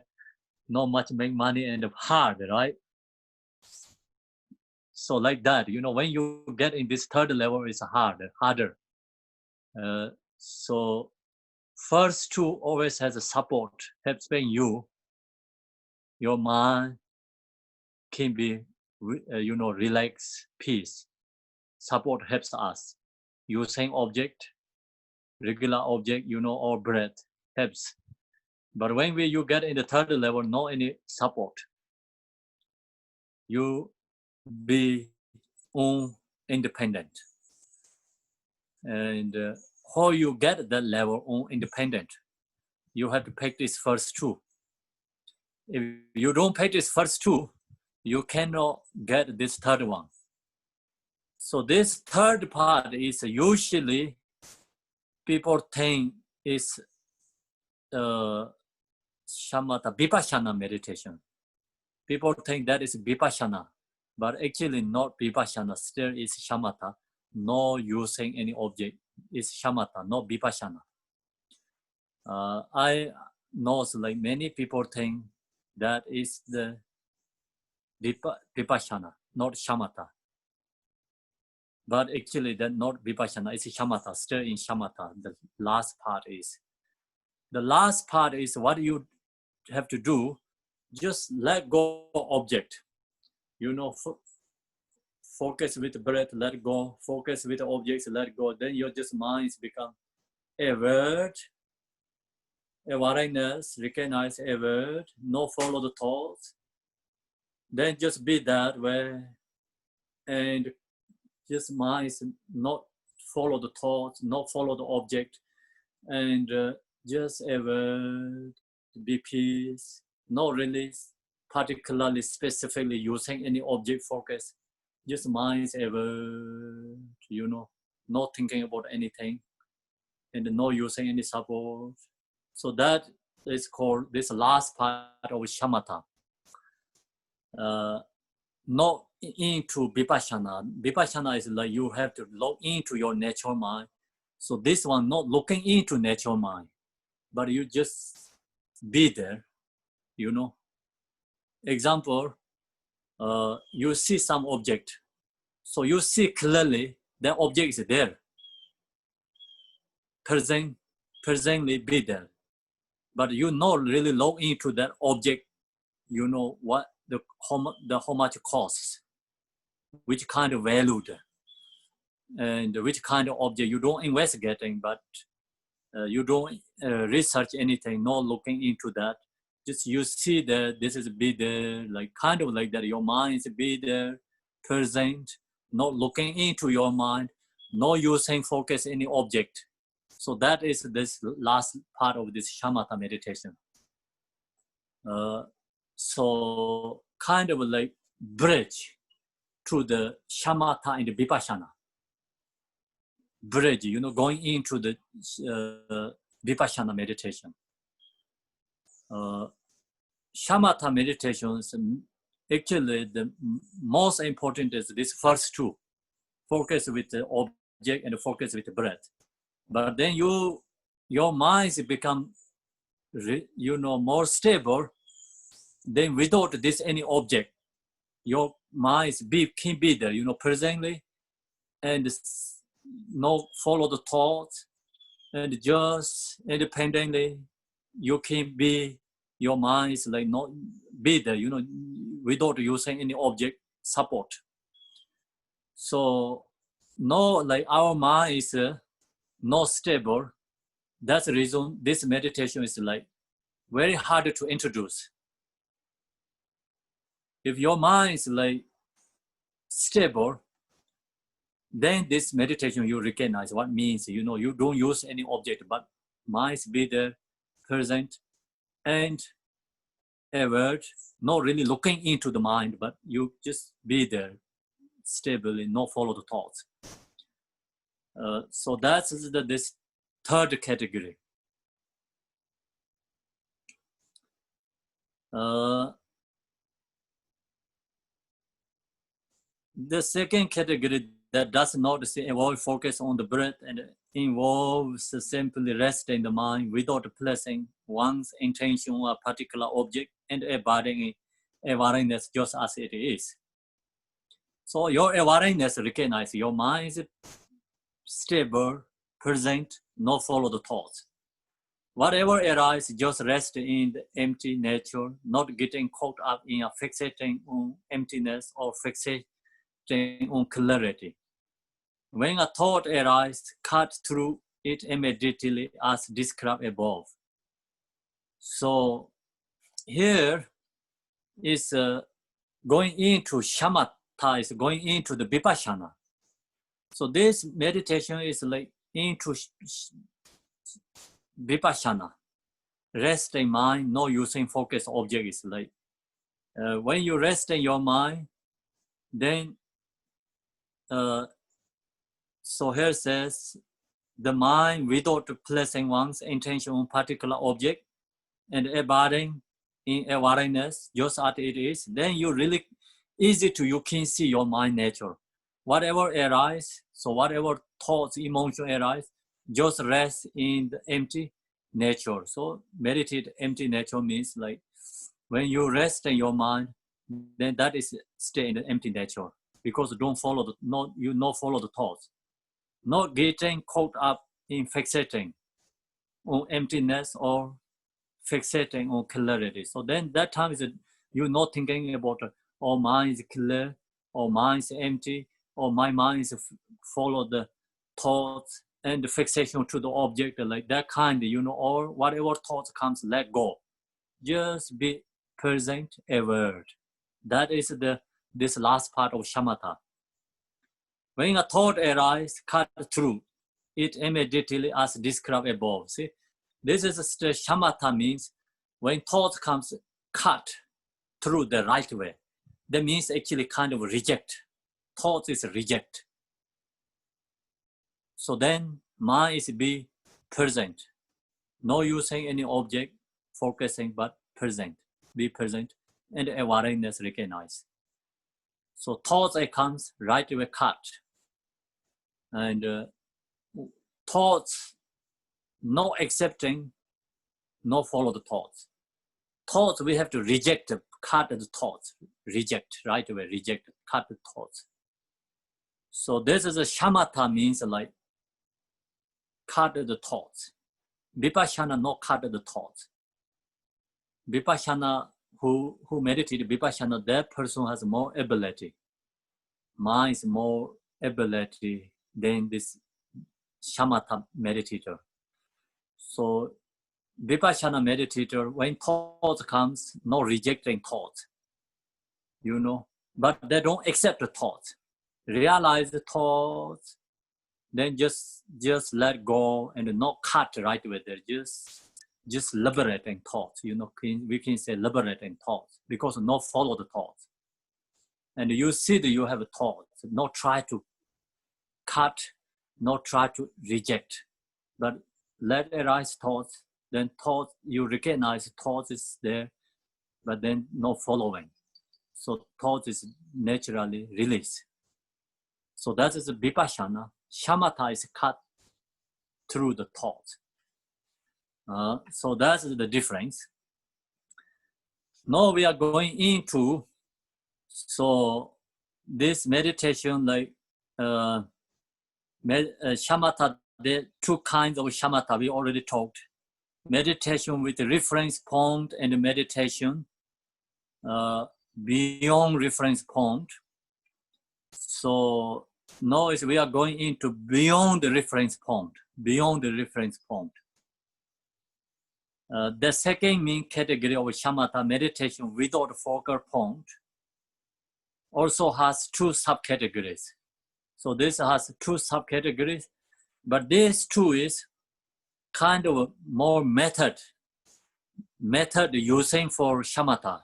not much make money and hard, right? So like that, when you get in this third level, it's harder. So first two always has a support, helping your mind can be, relax, peace. Support helps us. Using object, regular object, or breath helps. But when you get in the third level, no any support. You be independent. And how you get that level on independent, you have to practice first two. If you don't practice first two, you cannot get this third one. So this third part is usually people think is shamatha, vipassana meditation. People think that is vipassana, but actually not vipassana. Still is shamatha, no using any object. It's shamatha, not vipassana. I know like many people think that is the vipassana, not shamatha. But actually that not vipassana, it's shamatha, still in shamatha. The last part is. The last part is what you have to do, just let go of object. You know, focus with breath, let go. Focus with objects, let go. Then your just minds become alert, awareness, recognize alert, no follow the thoughts. Then just be that way, and just minds not follow the thoughts, not follow the object, and just alert, be peace, not really particularly specifically using any object focus, just minds alert, you know, not thinking about anything, and not using any support. So that is called this last part of shamatha. Not into vipassana. Vipassana is like you have to look into your natural mind. So this one not looking into natural mind, but you just be there, you know. Example, you see some object. So you see clearly that object is there. Presently be there. But you not really look into that object, you know what how much costs, which kind of value there, and which kind of object you don't investigating, but you don't research anything, not looking into that. Just you see that this is be there, like kind of like that. Your mind is be there, present, not looking into your mind, not using focus any object. So that is this last part of this shamatha meditation. So kind of like bridge to the shamatha and the vipassana. Bridge, you know, going into the vipassana meditation. Shamatha meditations, actually the most important is this first two, focus with the object and focus with the breath. But then your minds become, you know, more stable. Then without this any object, your minds can be there, you know, presently, and no follow the thoughts, and just independently, you can be, your mind is like not be there, you know, without using any object support. So no, like our mind is not stable. That's the reason this meditation is like very hard to introduce. If your mind is like stable, then this meditation you recognize what means, you know, you don't use any object, but mind is be there, present, and alert, not really looking into the mind, but you just be there, stably, not follow the thoughts. So that's this third category. The second category that does not involve focus on the breath and involves simply resting the mind without placing one's intention on a particular object and abiding awareness just as it is. So your awareness recognizes your mind is stable, present, not follow the thoughts. Whatever arises, just rest in the empty nature, not getting caught up in a fixating on emptiness or fixating on clarity. When a thought arises, cut through it immediately as described above. So here is going into shamatha, is going into the vipassana. So this meditation is like into vipassana. resting mind, no using focus object is like, when you rest in your mind, then, so here says, the mind without placing one's intention on particular object and abiding in awareness just as it is, then you really easy to, you can see your mind nature. Whatever arise, so whatever thoughts, emotion arise, just rest in the empty nature. So meditate empty nature means like when you rest in your mind, then that is stay in the empty nature, because don't follow the not follow the thoughts, not getting caught up in fixating on emptiness or fixating on clarity. So then that time is you're not thinking about, oh, mind is clear, or mind is empty, or my mind is follow the thoughts and the fixation to the object, like that kind, or whatever thoughts comes, let go. Just be present, aware. That is this last part of shamatha. When a thought arises, cut through it immediately as described above. See, this is the shamatha means when thought comes, cut through the right way. That means actually kind of reject. Thought is reject. So then mind is be present. No using any object, focusing, but present. Be present and awareness recognize. So thoughts it comes, right away cut. And thoughts, no accepting, no follow the thoughts. Thoughts we have to reject, cut the thoughts, reject, right away, reject, cut the thoughts. So this is a shamatha means like cut the thoughts. Vipassana not cut the thoughts. Vipassana, who meditate Vipassana, that person has more ability. Mind is more ability than this shamatha meditator. So Vipassana meditator, when thoughts comes, no rejecting thoughts, but they don't accept the thoughts. Realize the thoughts, then just let go and not cut right with it. Just liberating thoughts. We can say liberating thoughts because not follow the thoughts. And you see that you have a thought, not try to cut, not try to reject, but let arise thoughts. Then thoughts, you recognize thoughts is there, but then no following. So thought is naturally released. So that is a vipassana. Shamatha is cut through the thoughts. So that's the difference. Now we are going into, so this meditation, like shamatha, there are two kinds of shamatha we already talked. Meditation with the reference point and meditation beyond reference point. So now we are going into beyond the reference point, beyond the reference point. The second main category of shamatha, meditation without focal point, also has two subcategories. So this has two subcategories, but this two is kind of more method using for shamatha.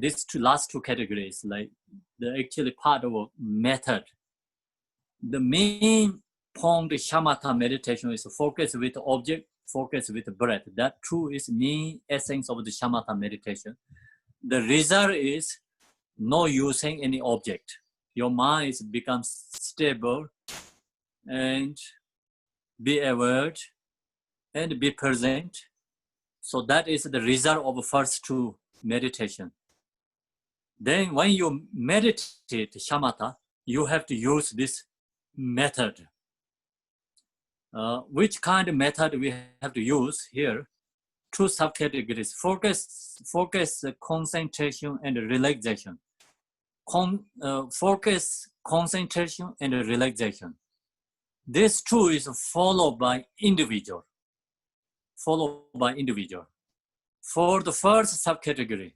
These two last two categories, like the actually part of a method. The main point of shamatha meditation is focus with object, focus with breath. That too is main essence of the shamatha meditation. The result is no using any object. Your mind becomes stable and be aware and be present. So that is the result of the first two meditation. Then when you meditate shamatha, you have to use this method. Which kind of method we have to use here? Two subcategories: focus, concentration, and relaxation. Focus, concentration, and relaxation. This two is followed by individual. For the first subcategory,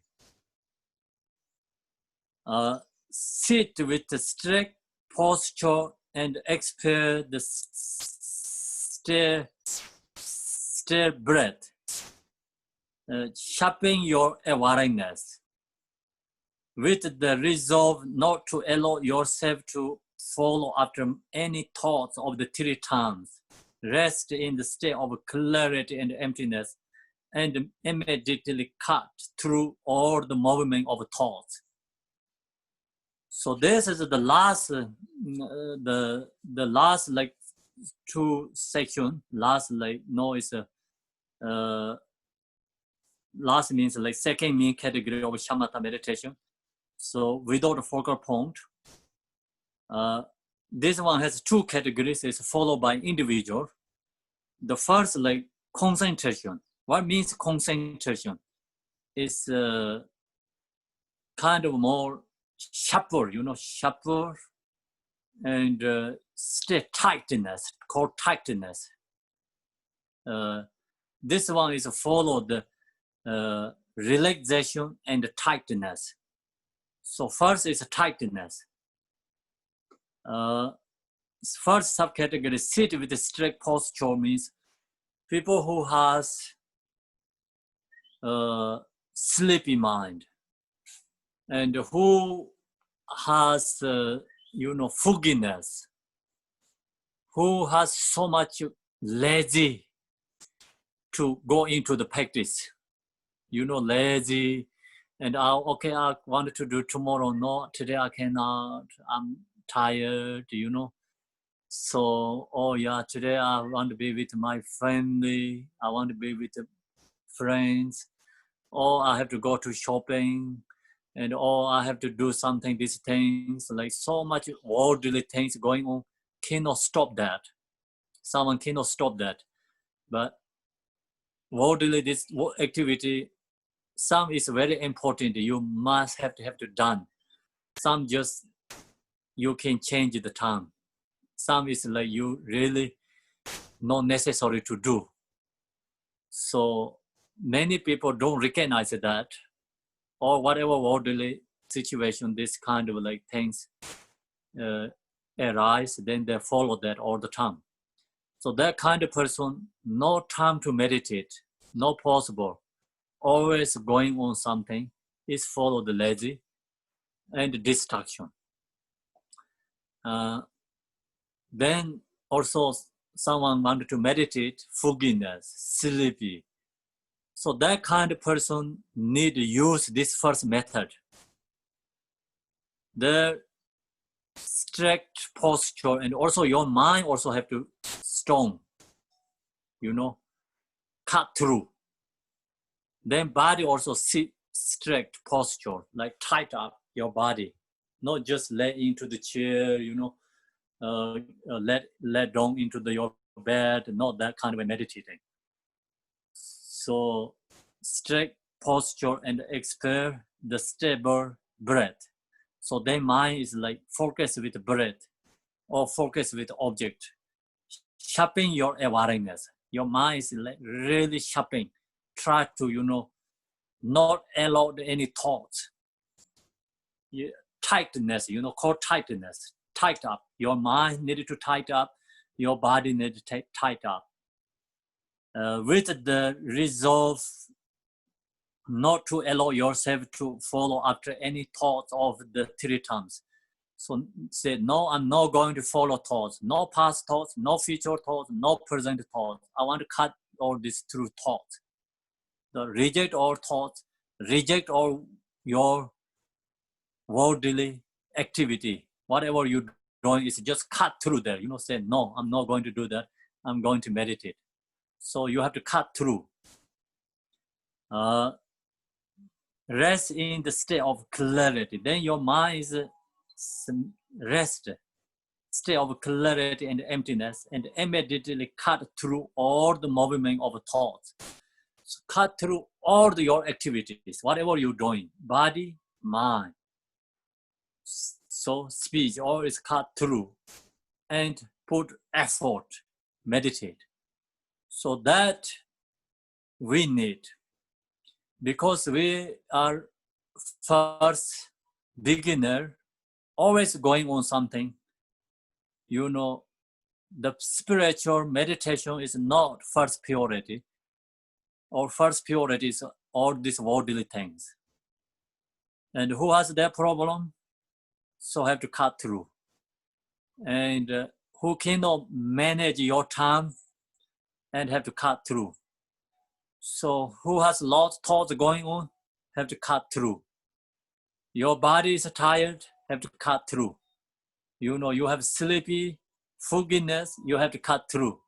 sit with the straight posture and expel the stare breath. sharpen your awareness with the resolve not to allow yourself to follow after any thoughts of the three times. Rest in the state of clarity and emptiness, and immediately cut through all the movement of thoughts. So this is the last, the last like two section. Last like no is last means like second main category of shamatha meditation. So without a focal point, this one has two categories. It's followed by individual. The first like concentration. What means concentration? It's kind of more sharper, sharper, and stay tightness, called tightness. This one is followed relaxation and tightness. So first is tightness. First subcategory, sit with a straight posture, means people who has sleepy mind and who has fogginess, who has so much lazy to go into the practice, lazy, and okay, I wanted to do tomorrow, no, today I cannot, I'm tired, so, oh yeah, today I want to be with my family, I want to be with friends, or I have to go to shopping, and or I have to do something, these things, like so much worldly things going on, cannot stop that. Someone cannot stop that. But worldly, this activity, some is very important, you must have to done. Some just, you can change the time. Some is like you really not necessary to do. So many people don't recognize that, or whatever worldly situation, this kind of like things arise, then they follow that all the time. So that kind of person, no time to meditate, not possible, always going on something, is follow the lazy and distraction. Then also someone wanted to meditate, fogginess, sleepy. So that kind of person need to use this first method. The strict posture, and also your mind also have to strong, cut through. Then body also sit strict posture, like tight up your body, not just lay into the chair, let down into your bed, not that kind of a meditating. So strict posture and expel the stable breath. So then mind is like focus with breath or focus with object. Sharpen your awareness. Your mind is like really sharpen. Try to, not allow any thoughts. Tightness, called tightness. Tight up. Your mind needed to tight up. Your body needed to tight up. With the resolve not to allow yourself to follow after any thoughts of the three times. So say, no, I'm not going to follow thoughts. No past thoughts, no future thoughts, no present thoughts. I want to cut all this through thoughts. So reject all thoughts, reject all your worldly activity. Whatever you're doing is just cut through there. Say, no, I'm not going to do that. I'm going to meditate. So you have to cut through. Rest in the state of clarity. Then your mind is rest, state of clarity and emptiness, and immediately cut through all the movement of thoughts. So cut through all your activities, whatever you're doing, body, mind. So speech, all is cut through, and put effort, meditate. So that we need, because we are first beginner, always going on something, the spiritual meditation is not first priority. Our first priority is all these worldly things. And who has that problem? So have to cut through. And who cannot manage your time and have to cut through. So who has lots of thoughts going on, have to cut through. Your body is tired, have to cut through. You have sleepy, fogginess, you have to cut through.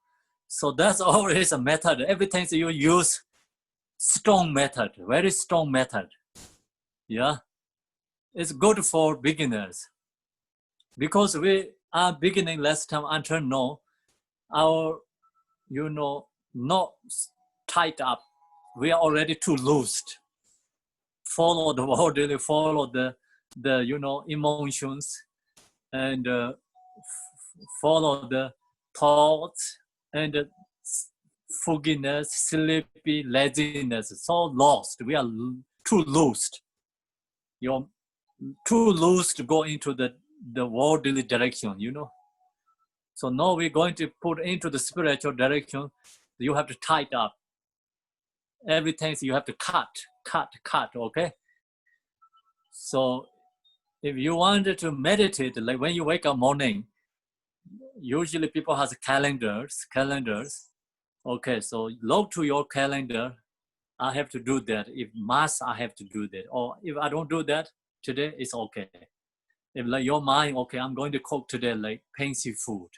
So that's always a method. Everything you use, strong method, very strong method. Yeah, it's good for beginners. Because we are beginning last time until now, our, not tied up. We are already too loose. Follow the world, follow the emotions, and follow the thoughts and fogginess, sleepy, laziness. So lost. We are too loose. You're too loose to go into the worldly direction, So now we're going to put into the spiritual direction. You have to tie it up. Everything you have to cut, okay? So if you wanted to meditate, like when you wake up morning, usually people has calendars. Okay, so log to your calendar. I have to do that. If must, I have to do that. Or if I don't do that today, it's okay. If like your mind, okay, I'm going to cook today like fancy food.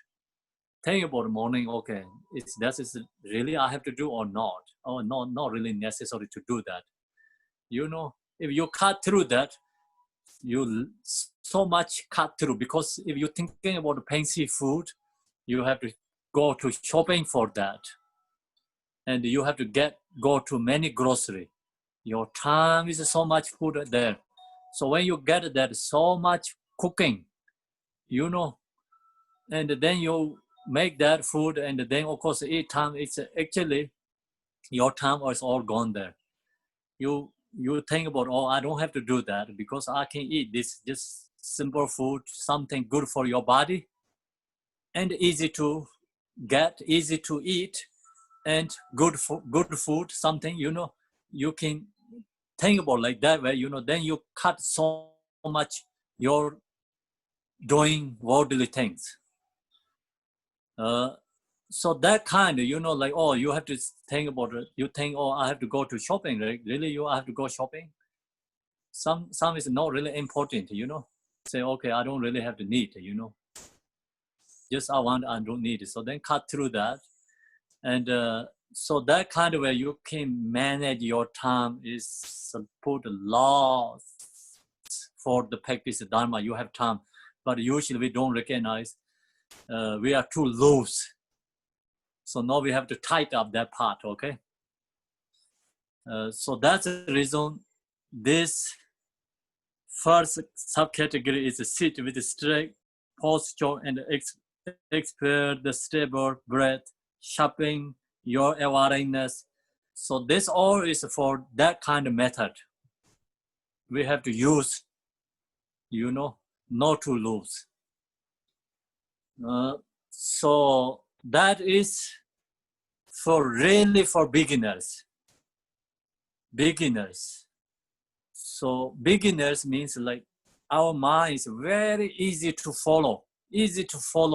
Think about the morning, okay, that is really I have to do or not? Or not really necessary to do that. If you cut through that, you so much cut through, because if you're thinking about the fancy food, you have to go to shopping for that. And you have to go to many grocery. Your time is so much food there. So when you get that so much cooking, and then you make that food, and then of course eat time, it's actually your time is all gone there. You think about, I don't have to do that because I can eat this just simple food, something good for your body and easy to get, easy to eat, and good food, something, you can think about like that way, then you cut so much your doing worldly things. So that kind, like, you have to think about it. You think, I have to go to shopping, right? Really, you have to go shopping? Some is not really important, Say, okay, I don't really have to need, Just I don't need it. So then cut through that. And so that kind of way you can manage your time is put laws for the practice of Dharma. You have time, but usually we don't recognize. We are too loose. So now we have to tighten up that part, okay? So that's the reason this first subcategory is a sit with a straight posture and expert the stable breath, sharpening your awareness. So this all is for that kind of method. We have to use, not to lose. So that is really for beginners. So beginners means like our mind is very easy to follow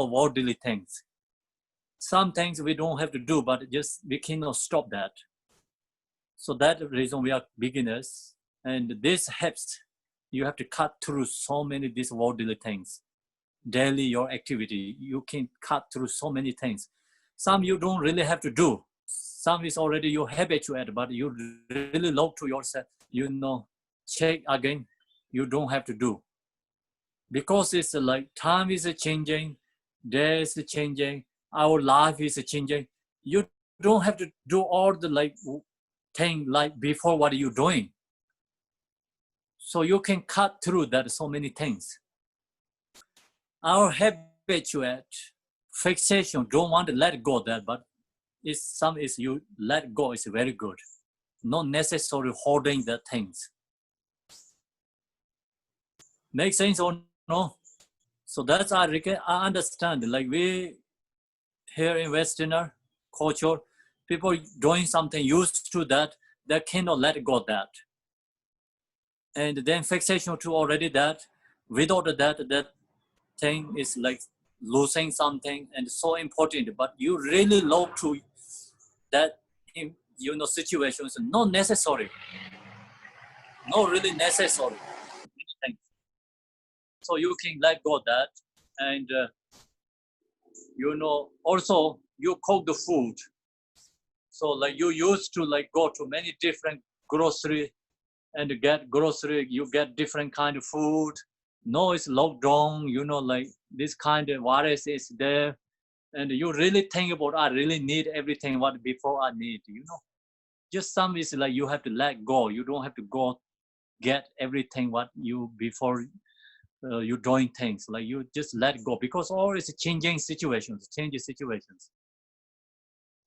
worldly things. Some things we don't have to do, but just we cannot stop that. So that's the reason we are beginners. And this helps. You have to cut through so many these worldly things. Daily, your activity, you can cut through so many things. Some you don't really have to do. Some is already you habituate, but you really look to yourself, check again, you don't have to do. Because it's like time is changing, day is changing, our life is changing. You don't have to do all the thing like before what you're doing. So you can cut through that so many things. Our habituate fixation don't want to let go of that, but some is you let go is very good. Not necessarily holding the things. Make sense or no? So that's I understand. Like we here in Westerner culture, People doing something used to that, they cannot let go of that. And then fixation to already that, without that thing is like losing something and so important. But you really love to that, situations, not necessary, not really necessary. So you can let go of that. And also you cook the food. So like you used to like go to many different grocery and get grocery, you get different kind of food. No, it's locked down, like this kind of virus is there. And you really think about, I really need everything what before I need, Just some is like you have to let go. You don't have to go get everything what you before you're doing things. Like you just let go because all is changing situations,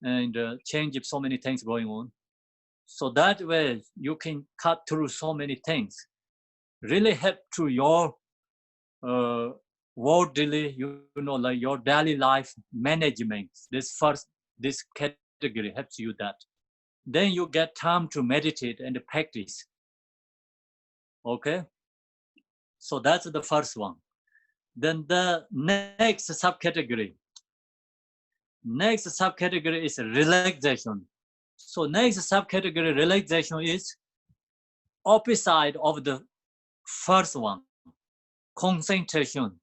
and change so many things going on. So that way you can cut through so many things. Really help to your worldly, like your daily life management. This category helps you that. Then you get time to meditate and practice. Okay? So that's the first one. Then the next subcategory is relaxation. So next subcategory, relaxation, is opposite of the first one. Concentration,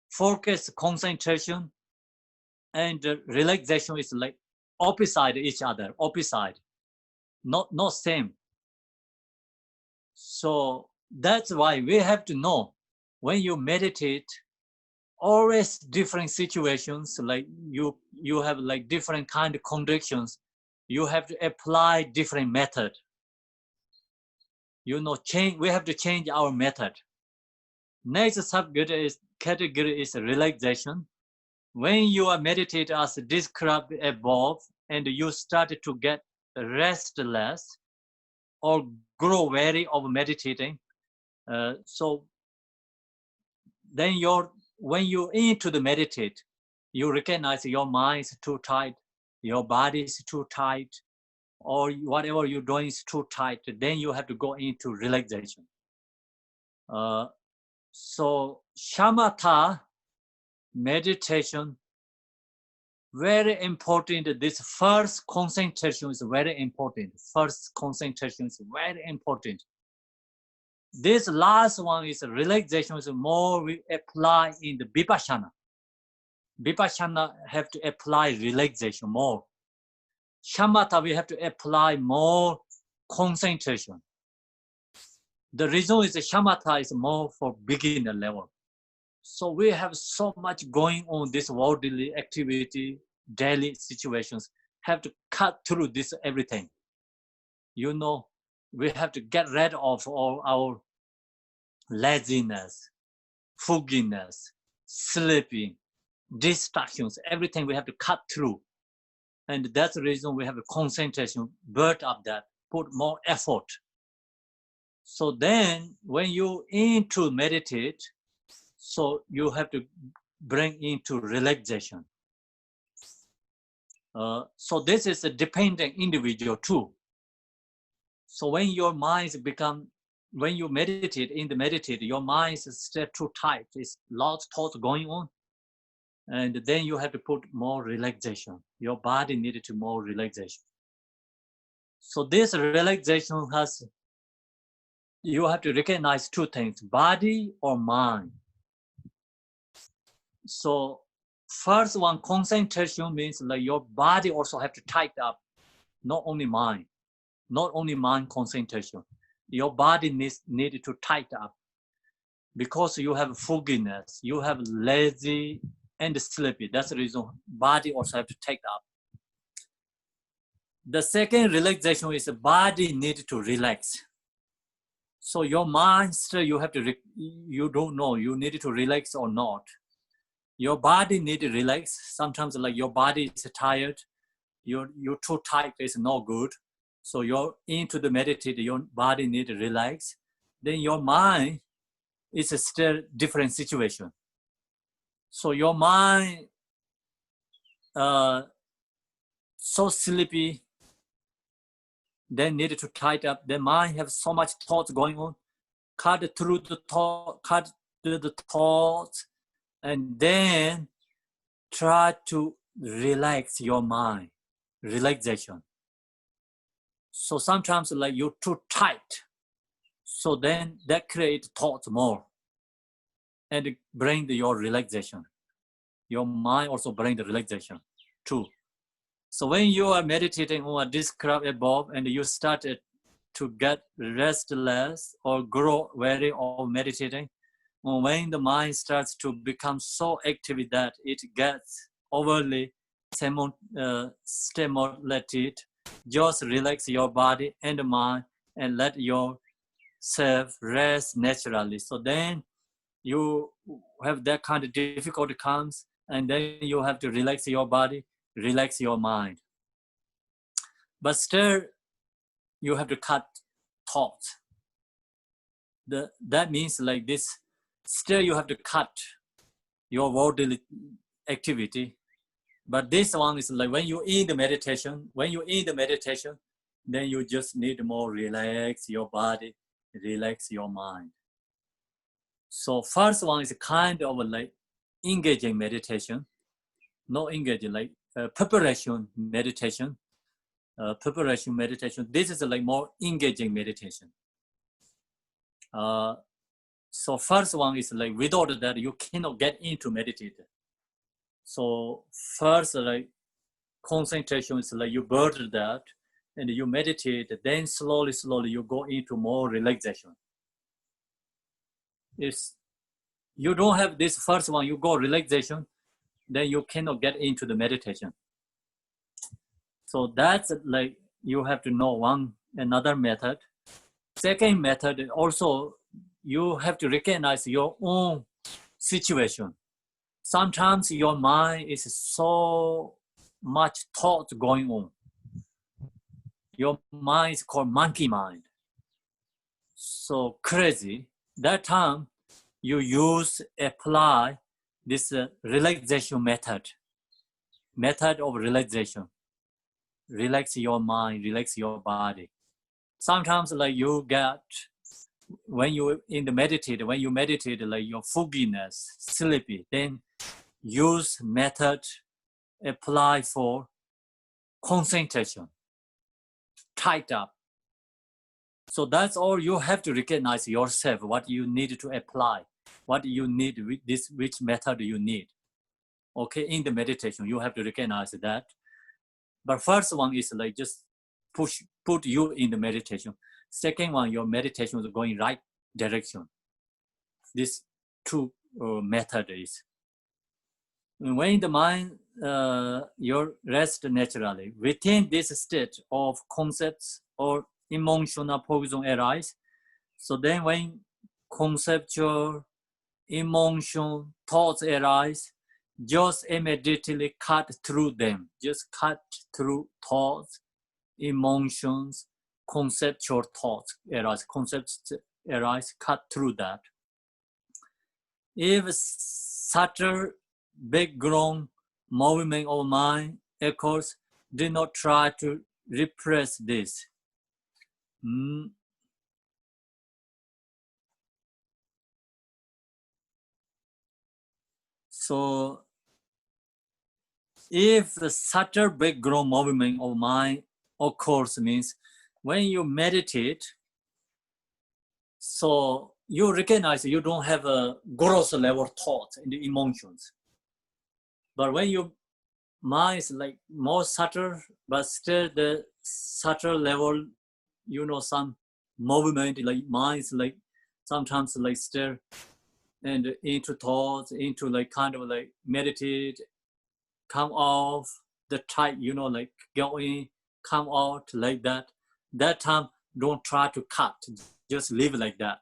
focus, concentration, and relaxation is like opposite each other, not same. So that's why we have to know when you meditate, always different situations, like you have like different kind of conditions, you have to apply different method. We have to change our method. Next subcategory is relaxation. When you are meditating as described above, and you started to get restless or grow weary of meditating, so then when you into the meditate, you recognize your mind is too tight, your body is too tight, or whatever you're doing is too tight. Then you have to go into relaxation. So shamatha meditation, very important. This first concentration is very important. This last one is relaxation, is more we apply in the vipassana. Vipassana have to apply relaxation more. Shamatha, we have to apply more concentration. The reason is the shamatha is more for beginner level. So we have so much going on, this worldly activity, daily situations, have to cut through this everything. We have to get rid of all our laziness, fogginess, sleeping, distractions, everything we have to cut through. And that's the reason we have a concentration, build up that, put more effort. So then when you into meditate, so you have to bring into relaxation. So this is a dependent individual too. So when your minds when you meditate, your mind is still too tight. It's lots of thoughts going on. And then you have to put more relaxation. Your body needed to more relaxation. So this relaxation you have to recognize two things, body or mind. So first one, concentration, means like your body also have to tighten up, not only mind concentration. Your body needed to tighten up because you have fogginess, you have lazy and sleepy. That's the reason body also have to tighten up. The second relaxation is the body needs to relax. So your mind still you don't know you need to relax or not. Your body need to relax. Sometimes like your body is tired, you're too tight, it's not good. So you're into the meditate, your body need to relax. Then your mind is a still different situation. So your mind so sleepy, then need to tighten up. The mind have so much thoughts going on. Cut through the thoughts, and then try to relax your mind. Relaxation. So sometimes like you're too tight. So then that creates thoughts more and bring your relaxation. Your mind also bring the relaxation too. So when you are meditating on this described above and you started to get restless or grow weary of meditating, when the mind starts to become so active that it gets overly stimulated, just relax your body and mind and let yourself rest naturally. So then you have that kind of difficulty comes, and then you have to relax your body, relax your mind. But still, you have to cut thoughts. That means like this, still you have to cut your bodily activity. But this one is like when you're in the meditation, then you just need more relax your body, relax your mind. So first one is kind of like engaging meditation, not engaging, like preparation meditation. This is like more engaging meditation. So first one is like without that you cannot get into meditation. So first like concentration is like you burden that and you meditate, then slowly you go into more relaxation. If you don't have this first one, you go relaxation, then you cannot get into the meditation. So that's like you have to know another method. Second method also, you have to recognize your own situation. Sometimes your mind is so much thought going on. Your mind is called monkey mind. So crazy. That time you apply this relaxation method of relaxation. Relax your mind, relax your body. Sometimes like you get, when you meditate, like your fogginess, sleepy, then use method apply for concentration, tight up. So that's all you have to recognize yourself, what you need to apply, what you need with this, which method you need. Okay, in the meditation, you have to recognize that. But first one is like just put you in the meditation. Second one, your meditation is going right direction. This two method is. When the mind, your rest naturally, within this state of concepts or emotional poison arise. So then when conceptual, emotion, thoughts arise, just immediately cut through them. Just cut through thoughts, emotions, conceptual thoughts arise, concepts arise, cut through that. If subtle background movement of mind occurs, do not try to repress this. So if the subtle background movement of mind occurs, means when you meditate, so you recognize you don't have a gross level thought and the emotions. But when your mind is like more subtle, but still the subtle level, some movement, like mind is like sometimes like still and into thoughts, into like kind of like meditate, come off the tight, like go in, come out like that. That time, don't try to cut, just leave like that.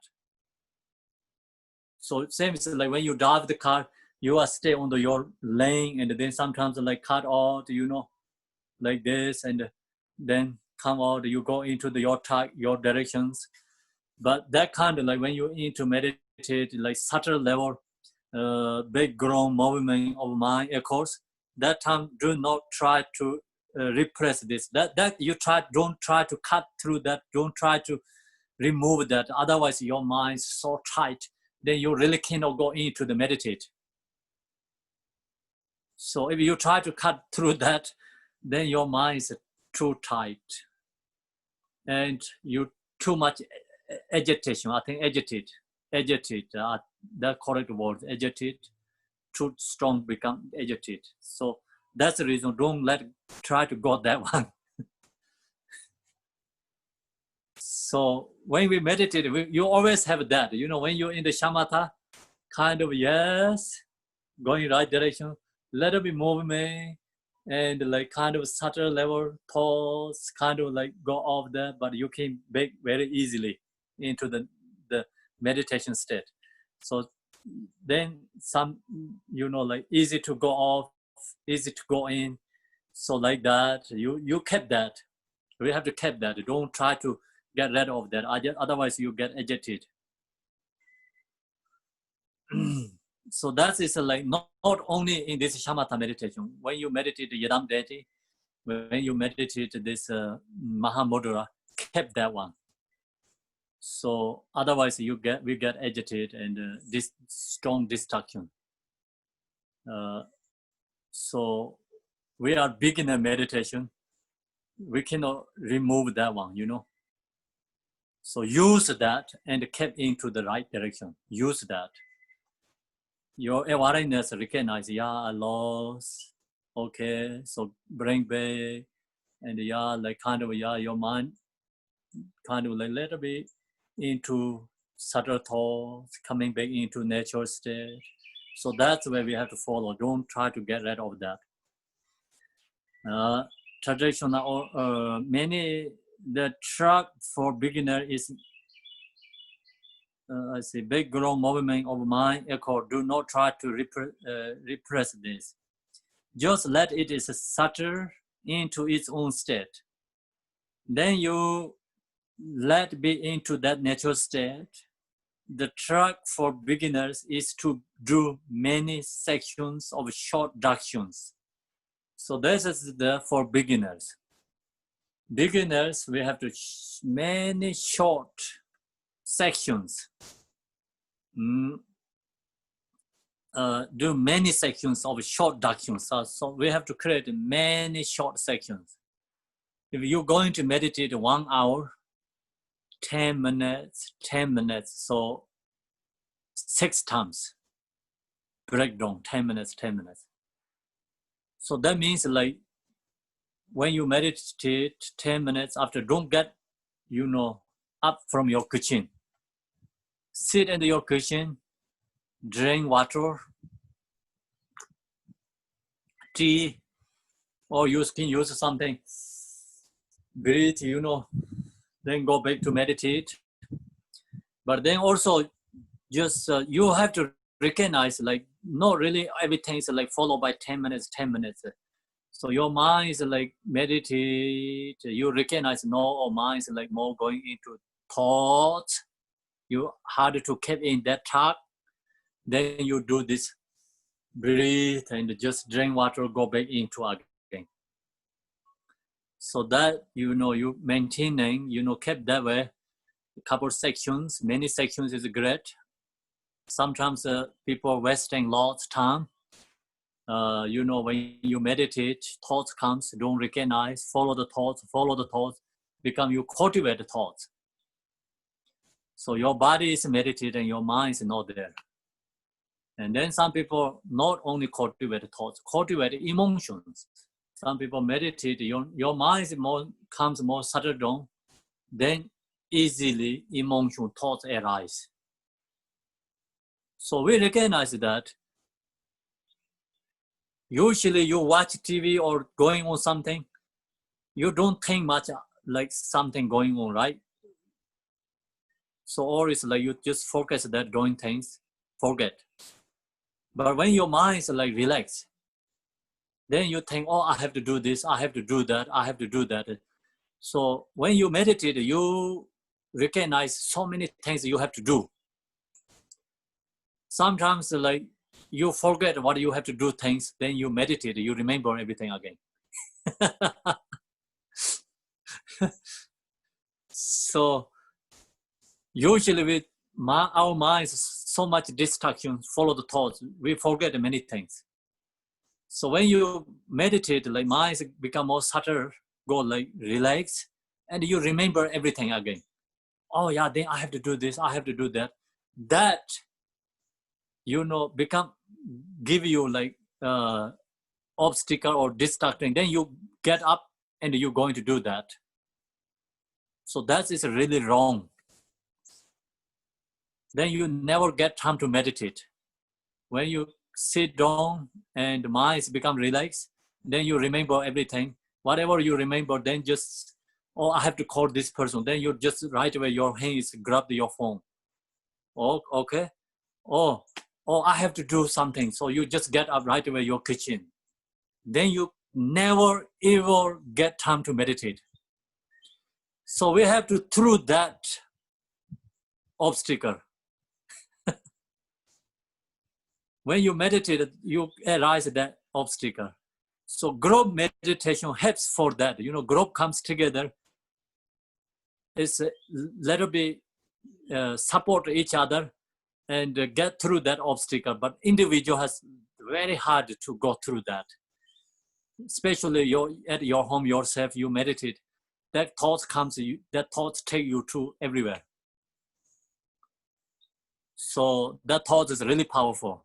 So same is like when you drive the car, you are stay on your lane and then sometimes like cut out, like this, and then come out, you go into your directions. But that kind of like when you need to meditate, like subtle level, background movement of mind occurs, that time do not try to repress this. That you don't try to cut through that. Don't try to remove that. Otherwise, your mind is so tight. Then you really cannot go into the meditate. So if you try to cut through that, then your mind is too tight, and you too much agitation. I think agitate. The correct word, agitate. Too strong become agitate. So that's the reason. Don't try to go that one. So when we meditate, you always have that. You know, when you're in the shamatha, kind of yes, going right direction, little bit movement, and like kind of subtle level thoughts, kind of like go off there, but you can back very easily into the meditation state. So then some, you know, like easy to go off, easy to go in. So like that, you kept that. We have to keep that. Don't try to get rid of that. Otherwise, you get agitated. So that is like not only in this shamatha meditation. When you meditate Yadam Deity, when you meditate this Mahamudra, keep that one. So otherwise, we get agitated and this strong distraction. So we are beginner meditation. We cannot remove that one, you know. So use that and keep into the right direction. Use that. Your awareness recognize, yeah, I lost. Okay, so bring back, and yeah, like kind of, yeah, your mind kind of like little bit into subtle thoughts, coming back into natural state. So that's where we have to follow. Don't try to get rid of that. Traditional, the track for beginner is, I say, background movement of mind. Echo, do not try to repress this. Just let it is subtle into its own state. Then you let be into that natural state. The track for beginners is to do many sections of short dactions. So this is for beginners. Beginners, we have to many short sections. Do many sections of short dactions. So we have to create many short sections. If you're going to meditate 1 hour, 10 minutes, so 6 times breakdown, 10 minutes. So that means like when you meditate 10 minutes after, don't get, you know, up from your cushion. Sit in your cushion, drink water, tea, or you can use something. Breathe, you know, then go back to meditate. But then also just you have to recognize like not really everything is like followed by 10 minutes. So your mind is like meditate, you recognize no, or mind is like more going into thoughts. You hard to keep in that track. Then you do this, breathe and just drink water, go back into again. So that, you know, you maintaining, you know, kept that way. A couple sections, many sections is great. Sometimes people are wasting lots of time. You know, when you meditate, thoughts comes, don't recognize, follow the thoughts, become you cultivate the thoughts. So your body is meditating, your mind is not there. And then some people not only cultivate thoughts, cultivate emotions. Some people meditate, your mind is comes more settled down, then easily emotional thoughts arise. So we recognize that usually you watch TV or going on something, you don't think much like something going on, right? So or it's like you just focus that doing things, forget. But when your mind is like relaxed, then you think, oh, I have to do this, I have to do that. So when you meditate, you recognize so many things you have to do. Sometimes like you forget what you have to do things, then you meditate, you remember everything again. So usually with our minds, so much distraction, follow the thoughts, we forget many things. So when you meditate, like minds become more subtle, go like relax, and you remember everything again. Oh yeah, then I have to do this, I have to do that. That, give you like obstacle or distracting. Then you get up and you're going to do that. So that is really wrong. Then you never get time to meditate. When you sit down and mind become relaxed, then you remember everything. Whatever you remember, then just, I have to call this person. Then you just right away, your hands grab your phone. Oh, okay. Oh, I have to do something. So you just get up right away, your kitchen. Then you never ever get time to meditate. So we have to through that obstacle. When you meditate, you arise that obstacle. So group meditation helps for that. Group comes together. It's a little bit support each other and get through that obstacle. But individual has very hard to go through that. Especially at your home yourself, you meditate. That thoughts comes. That thoughts take you to everywhere. So that thought is really powerful.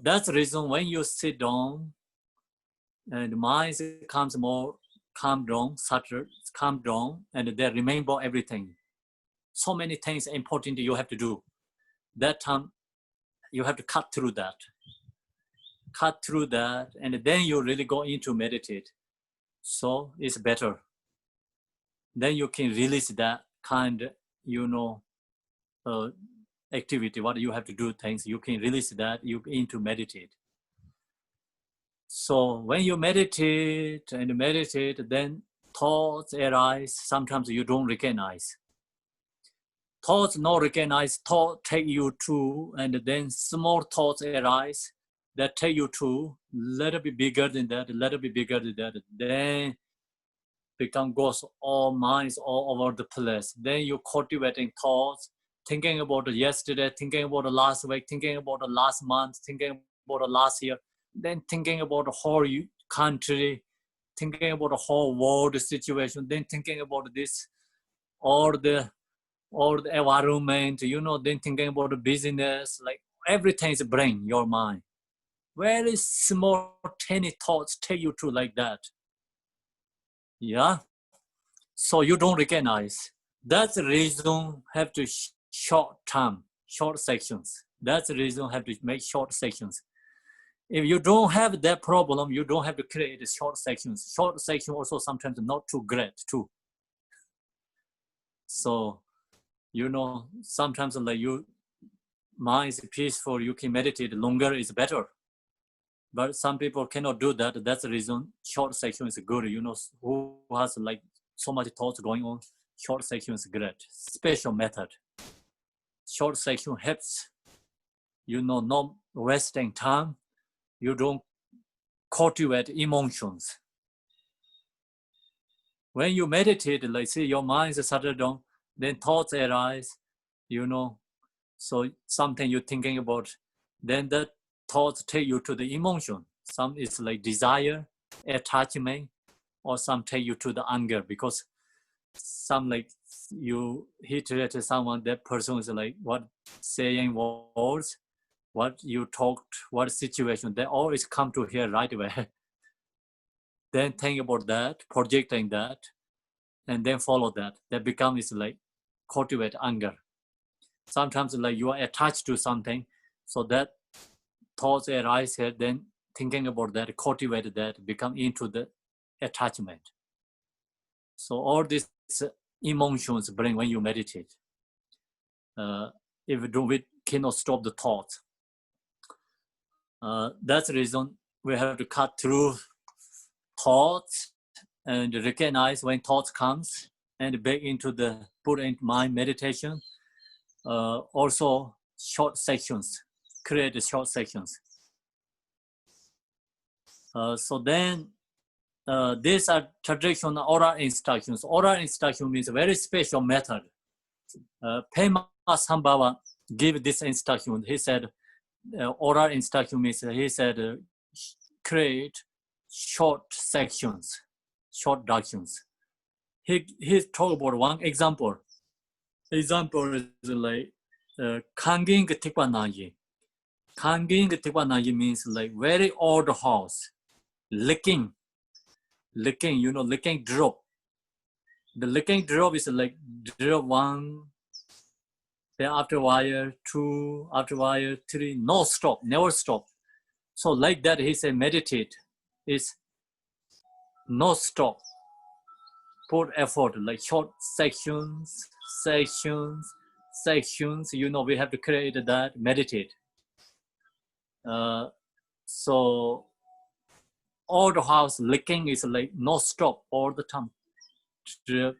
That's the reason when you sit down and mind becomes more calm down, subtle, calm down, and they remember everything. So many things important you have to do. That time you have to cut through that. And then you really go into meditate. So it's better. Then you can release that kind, activity, what you have to do things, you can release that, you into meditate. So when you meditate, then thoughts arise. Sometimes you don't recognize. Thoughts not recognize, thought take you to, and then small thoughts arise that take you to, little bit bigger than that, then goes all minds all over the place. Then you cultivating thoughts, thinking about the yesterday, thinking about the last week, thinking about the last month, thinking about the last year, then thinking about the whole country, thinking about the whole world situation, then thinking about this, or the environment, then thinking about the business, like everything is brain, your mind. Very small, tiny thoughts take you to like that. Yeah. So you don't recognize. That's the reason have to short sections. That's the reason have to make short sections. If you don't have that problem, you don't have to create short sections. Short section also sometimes not too great too. So, sometimes like you mind is peaceful, you can meditate longer is better. But some people cannot do that. That's the reason short section is good. Who has like so much thoughts going on, short section is great. Special method. Short section helps, not wasting time. You don't cultivate emotions. When you meditate, like say your mind is settled down, then thoughts arise, so something you're thinking about, then the thoughts take you to the emotion. Some is like desire, attachment, or some take you to the anger, because some like you hit someone, that person is like what saying words, what you talked, what situation, they always come to here right away. Then think about that, projecting that, and then follow that. That becomes like cultivate anger. Sometimes like you are attached to something, so that thoughts arise here, then thinking about that, cultivate that, become into the attachment. So all these emotions bring when you meditate. If we cannot stop the thoughts. That's the reason we have to cut through thoughts and recognize when thoughts comes and back into the put into mind meditation. Also short sections, create short sections. So then these are traditional oral instructions. Oral instruction means a very special method. Pema Sambhava gave this instruction. He said, oral instruction means, he said, create short sections, short documents. He talked about one example. Example is like Kanging Tikpanayi. Kanging Tikpanayi means like very old house, licking, licking drop. The licking drop is like drop 1, then after while 2, after while 3, no stop, never stop. So like that, he said meditate is no stop. Put effort, like short sections. We have to create that, meditate. So all the house licking is like no stop all the time. Drip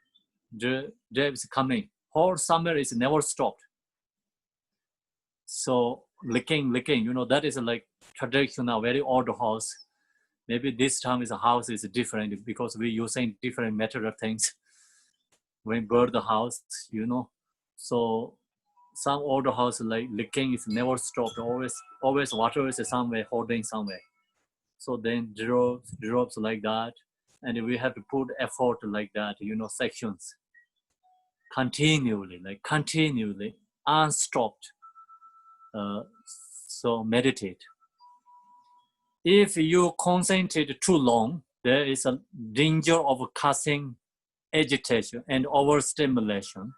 is coming. Whole summer is never stopped. So licking, that is like traditional, very old house. Maybe this time the house is different because we're using different method of things. When build the house, So some old house like licking is never stopped. Always water is somewhere holding somewhere. So then drops like that, and we have to put effort like that. Sections continually, unstopped. So meditate. If you concentrate too long, there is a danger of causing agitation and overstimulation.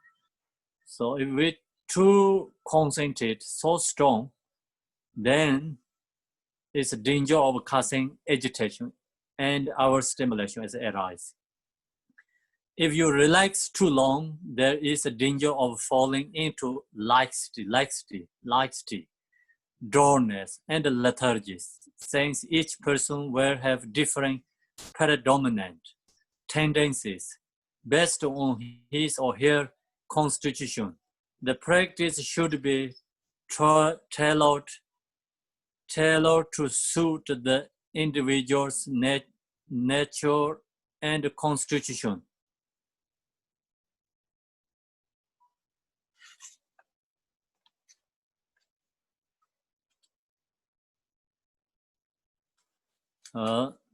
So if we too concentrate so strong, then it's a danger of causing agitation and overstimulation as it arises. If you relax too long, there is a danger of falling into laxity, dullness, and lethargy, since each person will have different predominant tendencies based on his or her constitution. The practice should be tailored to suit the individual's nature and constitution.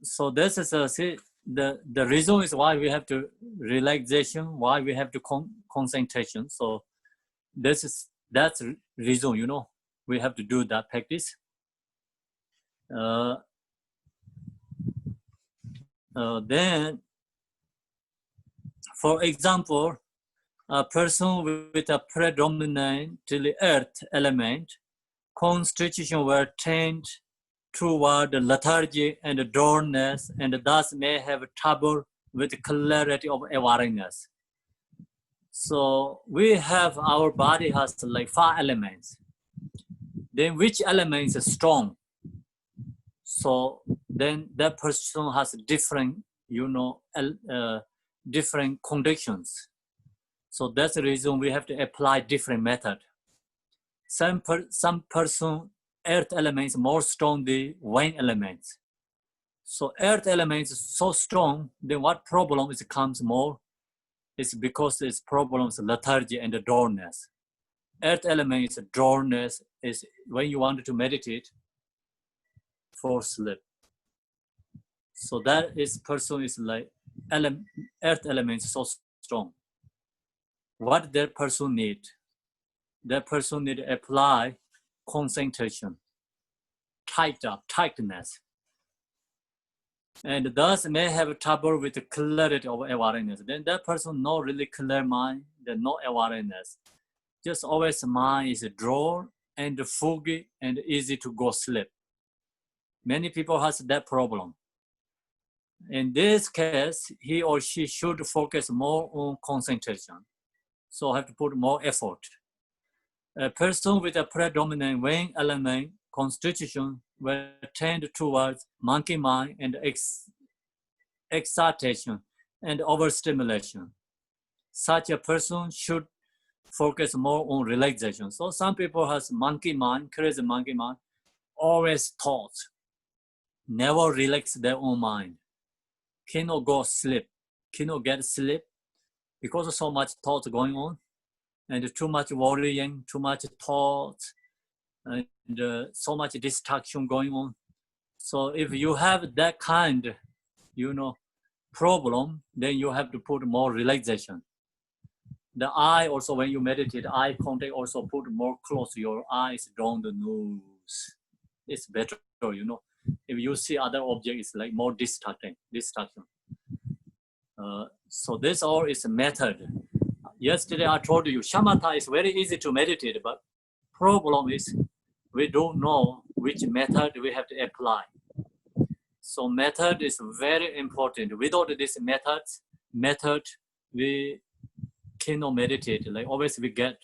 So this is the reason is why we have to relaxation, why we have to concentration. So that's reason, we have to do that practice. Then, for example, a person with a predominantly earth element constitution will tend toward lethargy and dullness, and thus may have trouble with clarity of awareness. So we have, our body has like 5 elements. Then which element is strong? So then that person has different, different conditions. So that's the reason we have to apply different method. Some person earth elements more strong than wind elements. So earth elements so strong, then what problem comes more? It's because it's problems lethargy and dullness. Earth elements dullness is when you want to meditate for sleep. So that is person is like earth elements so strong. What that person need? That person need to apply concentration, tightness, and thus may have trouble with the clarity of awareness. Then that person no really clear mind, then no awareness. Just always mind is dull and foggy and easy to go sleep. Many people has that problem. In this case, he or she should focus more on concentration. So have to put more effort. A person with a predominant wind element constitution will tend towards monkey mind and excitation and overstimulation. Such a person should focus more on relaxation. So some people has monkey mind, crazy monkey mind, always thoughts. never relax their own mind, cannot go sleep, cannot get sleep because of so much thoughts going on and too much worrying, too much thoughts, and so much distraction going on. So if you have that kind, problem, then you have to put more relaxation. The eye also, when you meditate, eye contact also put more close your eyes down the nose. It's better, If you see other objects, like more distraction. So this all is a method. Yesterday I told you, shamatha is very easy to meditate, but problem is we don't know which method we have to apply. So method is very important. Without this method, we cannot meditate. Like always we get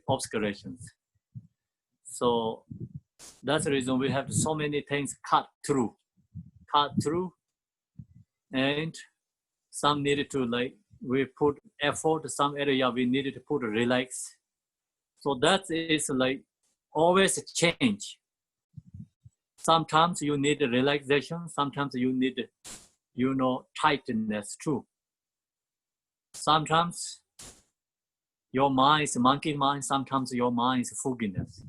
obscurations. So that's the reason we have so many things cut through. And some needed to we put effort, some area we needed to put relax. So that is always change. Sometimes you need relaxation, sometimes you need, tightness too. Sometimes your mind is monkey mind, sometimes your mind is fogginess.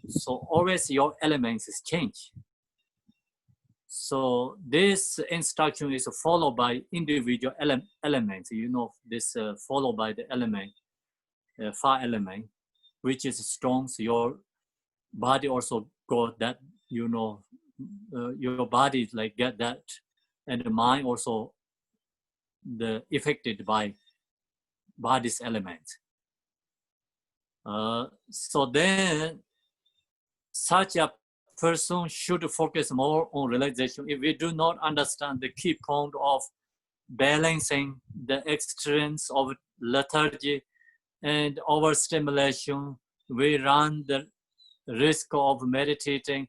So always your elements is change. So this instruction is followed by individual elements. This followed by the element, 5 element, which is strong. So your body also got that, your body get that, and the mind also affected by this element. So then such a person should focus more on relaxation. If we do not understand the key point of balancing the extremes of lethargy and overstimulation, we run the risk of meditating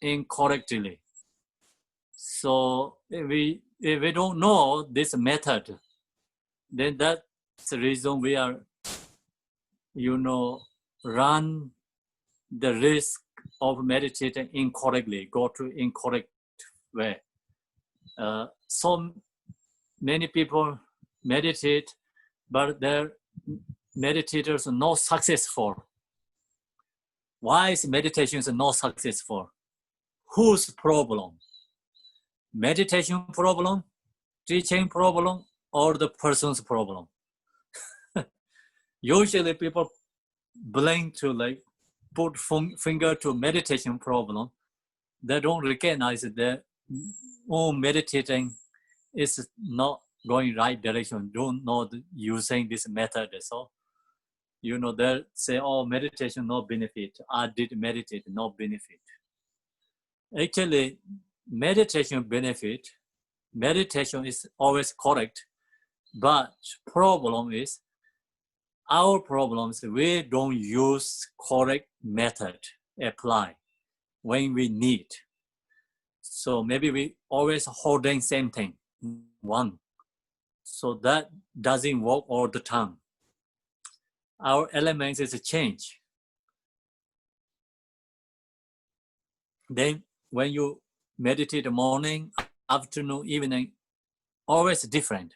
incorrectly. So if we don't know this method, then that's the reason we are, run the risk of meditating incorrectly, go to incorrect way. So many people meditate, but their meditators are not successful. Why is meditation not successful? Whose problem? Meditation problem, teaching problem, or the person's problem? Usually people blame to put finger to meditation problem. They don't recognize their own meditating is not going right direction. Don't know using this method. So, they say, oh, meditation no benefit. I did meditate, no benefit. Actually, meditation benefit. Meditation is always correct, but problem is our problems, we don't use correct method apply when we need. So maybe we always holding same thing, one. So that doesn't work all the time. Our elements is a change. Then when you meditate morning, afternoon, evening, always different.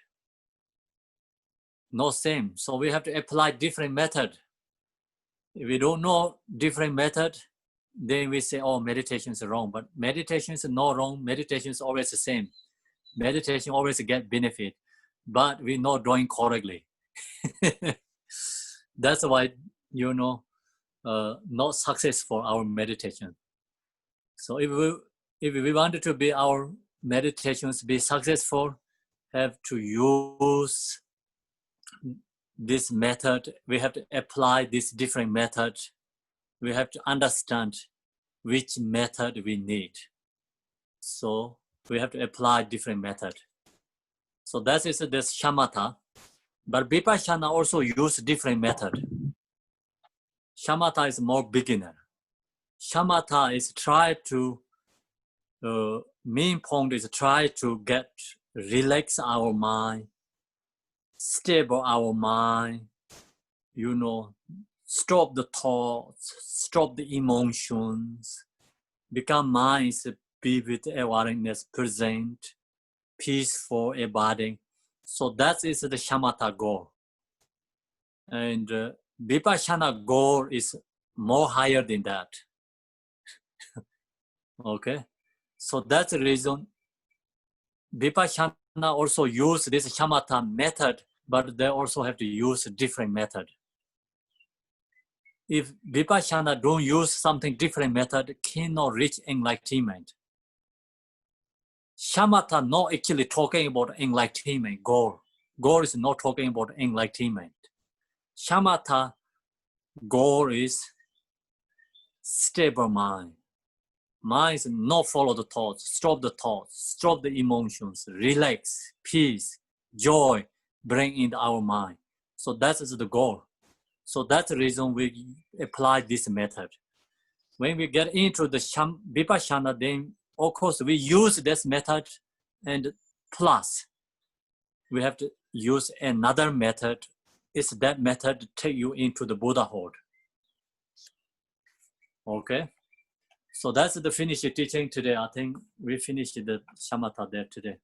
No same. So we have to apply different method. If we don't know different method, then we say, oh, meditation is wrong. But meditation is not wrong. Meditation is always the same. Meditation always get benefit, but we're not doing correctly. That's why, not successful our meditation. So if we wanted to be our meditations be successful, have to use this method. We have to apply this different method. We have to understand which method we need. So we have to apply different method. So that is this shamatha. But vipassana also use different method. Shamatha is more beginner. Shamatha is try to, main point is try to relax our mind, stable our mind, stop the thoughts, stop the emotions, become minds, be with awareness, present, peaceful, abiding. So that is the shamatha goal. And vipassana goal is more higher than that. Okay, so that's the reason vipassana also use this shamatha method, but they also have to use a different method. If vipassana don't use something different method, cannot reach enlightenment. Shamatha not actually talking about enlightenment goal. Goal is not talking about enlightenment. Shamatha goal is stable mind. Mind is not follow the thoughts, stop the emotions, relax, peace, joy, bring in our mind. So that is the goal. So that's the reason we apply this method. When we get into the vipassana, then of course we use this method, and plus we have to use another method. It's that method to take you into the Buddhahood. Okay, so that's the finished teaching today. I think we finished the shamatha there today.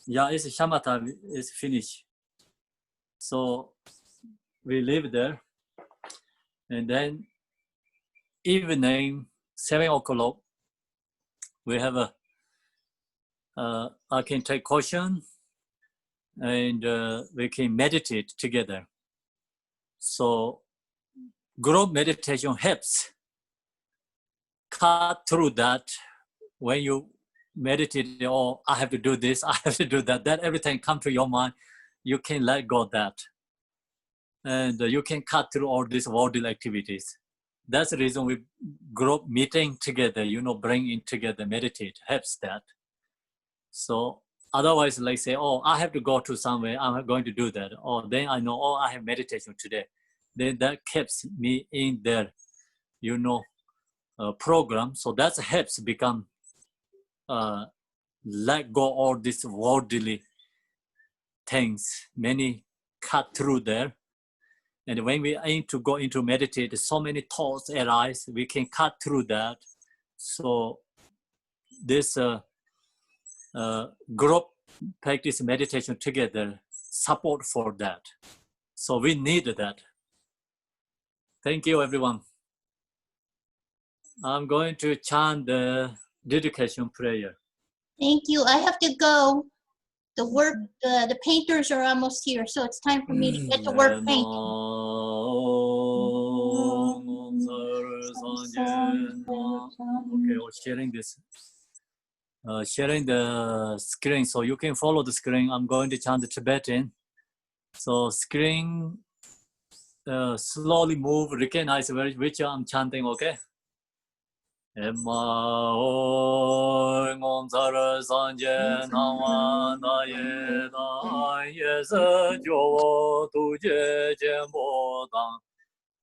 Yeah, it's shamatha is finished. So we leave there, and then evening 7 o'clock we have a I can take question, and we can meditate together. So group meditation helps cut through that. When you meditate, oh, I have to do this, I have to do that, that everything come to your mind, you can let go of that. And you can cut through all these worldly activities. That's the reason we group meeting together, bring in together, meditate, helps that. So otherwise, like say, oh, I have to go to somewhere, I'm going to do that. Or then I know, oh, I have meditation today. Then that keeps me in their, program. So that helps become, let go all these worldly things, many cut through there. And when we aim to go into meditate, so many thoughts arise, we can cut through that. So this group practice meditation together, support for that. So we need that. Thank you, everyone. I'm going to chant the dedication prayer. Thank you. I have to go. The work, the painters are almost here, so it's time for me to get to work painting. Okay, sharing this. Sharing the screen, so you can follow the screen. I'm going to chant the Tibetan. So screen slowly move, recognize which I'm chanting, okay? Emma oi ngom zara sanje nawa na ye da ye se jo tu je jen bo dang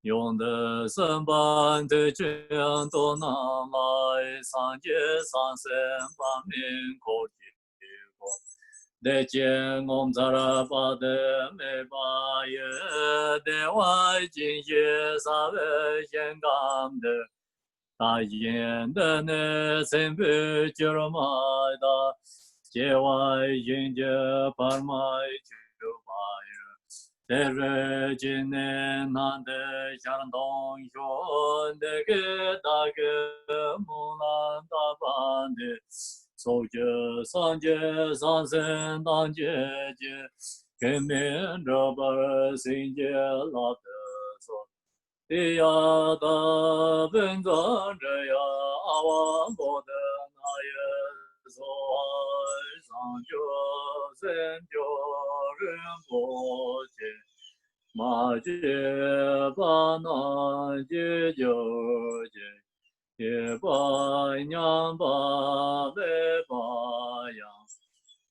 yong de sen ban de jen do na lai san je san sen ban min ko ji ko de jen ngom zara ba de me ba ye de wa jin ye sa ve yen gam de大雁的那森不就买的，街外人家把买就买了，但是今年难得像东兄那个大个木兰大班的，手着上街上山当姐姐，跟面着把新街拉的说。呀的本尊者呀，阿王波的那耶娑上就三就人波切，马杰巴那杰就杰，耶巴娘巴贝巴呀，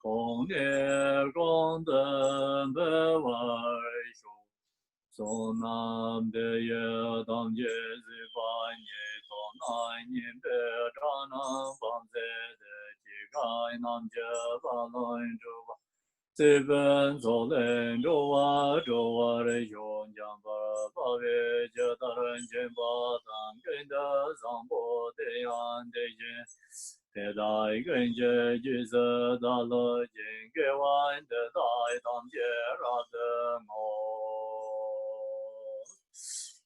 公年公灯贝瓦修。so nam de ye dam je zi ba nye to na nyin be da na bam ze de ji kai nam je ba lo in ju ba Seven Zolen Doa Doa Yon Jamba Bave Jadaran Jemba Tangenda Zambo Deyan Dejen Pedai Genje Jiza Dala Jenge Wan De Dai Tam Jera Mo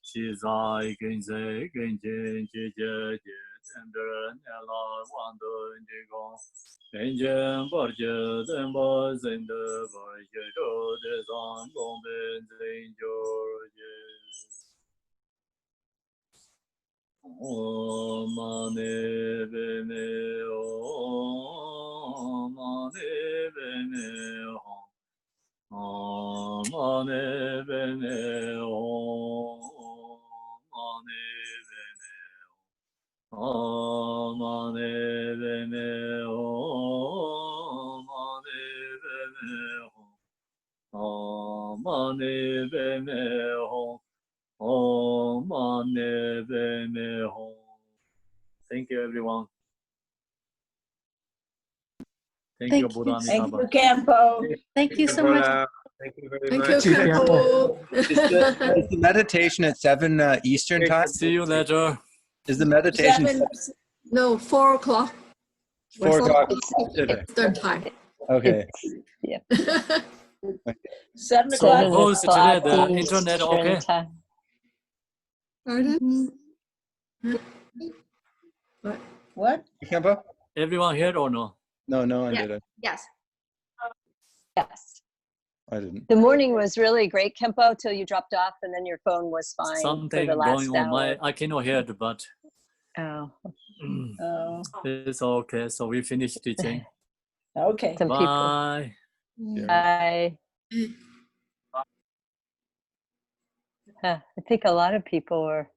Shizai Genze Genje Jije Tender Ela Wando Jigon Benjen Barje Demba Zende Barje Do De Zan Gomben Zen George Om Mane Bene Om Mane Bene Om Mane Bene Om Mane Bene Om Mane Bene Om Mane Bene Om Mane Bene Thank you, everyone. Thank you, Thank Buddha you. Thank Amitabha. you, Campo. Thank you so much. Thank you very Thank much. you, Thank you, Campo. Is the meditation at 7 Eastern time? See you later. Is the meditation 7. No, 4 o'clock. 4 o'clock? Eastern time. Okay. Yeah. 7 o'clock. Seven How is o'clock today the internet Eastern okay? time. Pardon? What? Kempo? Everyone here or no? No, I Yeah. didn't. Yes. Yes. I didn't. The morning was really great, Kempo, till you dropped off, and then your phone was fine Something for the last going on. hour. I cannot hear it, but Oh, it's okay. So we finished teaching. Okay. some people. Bye. I think a lot of people were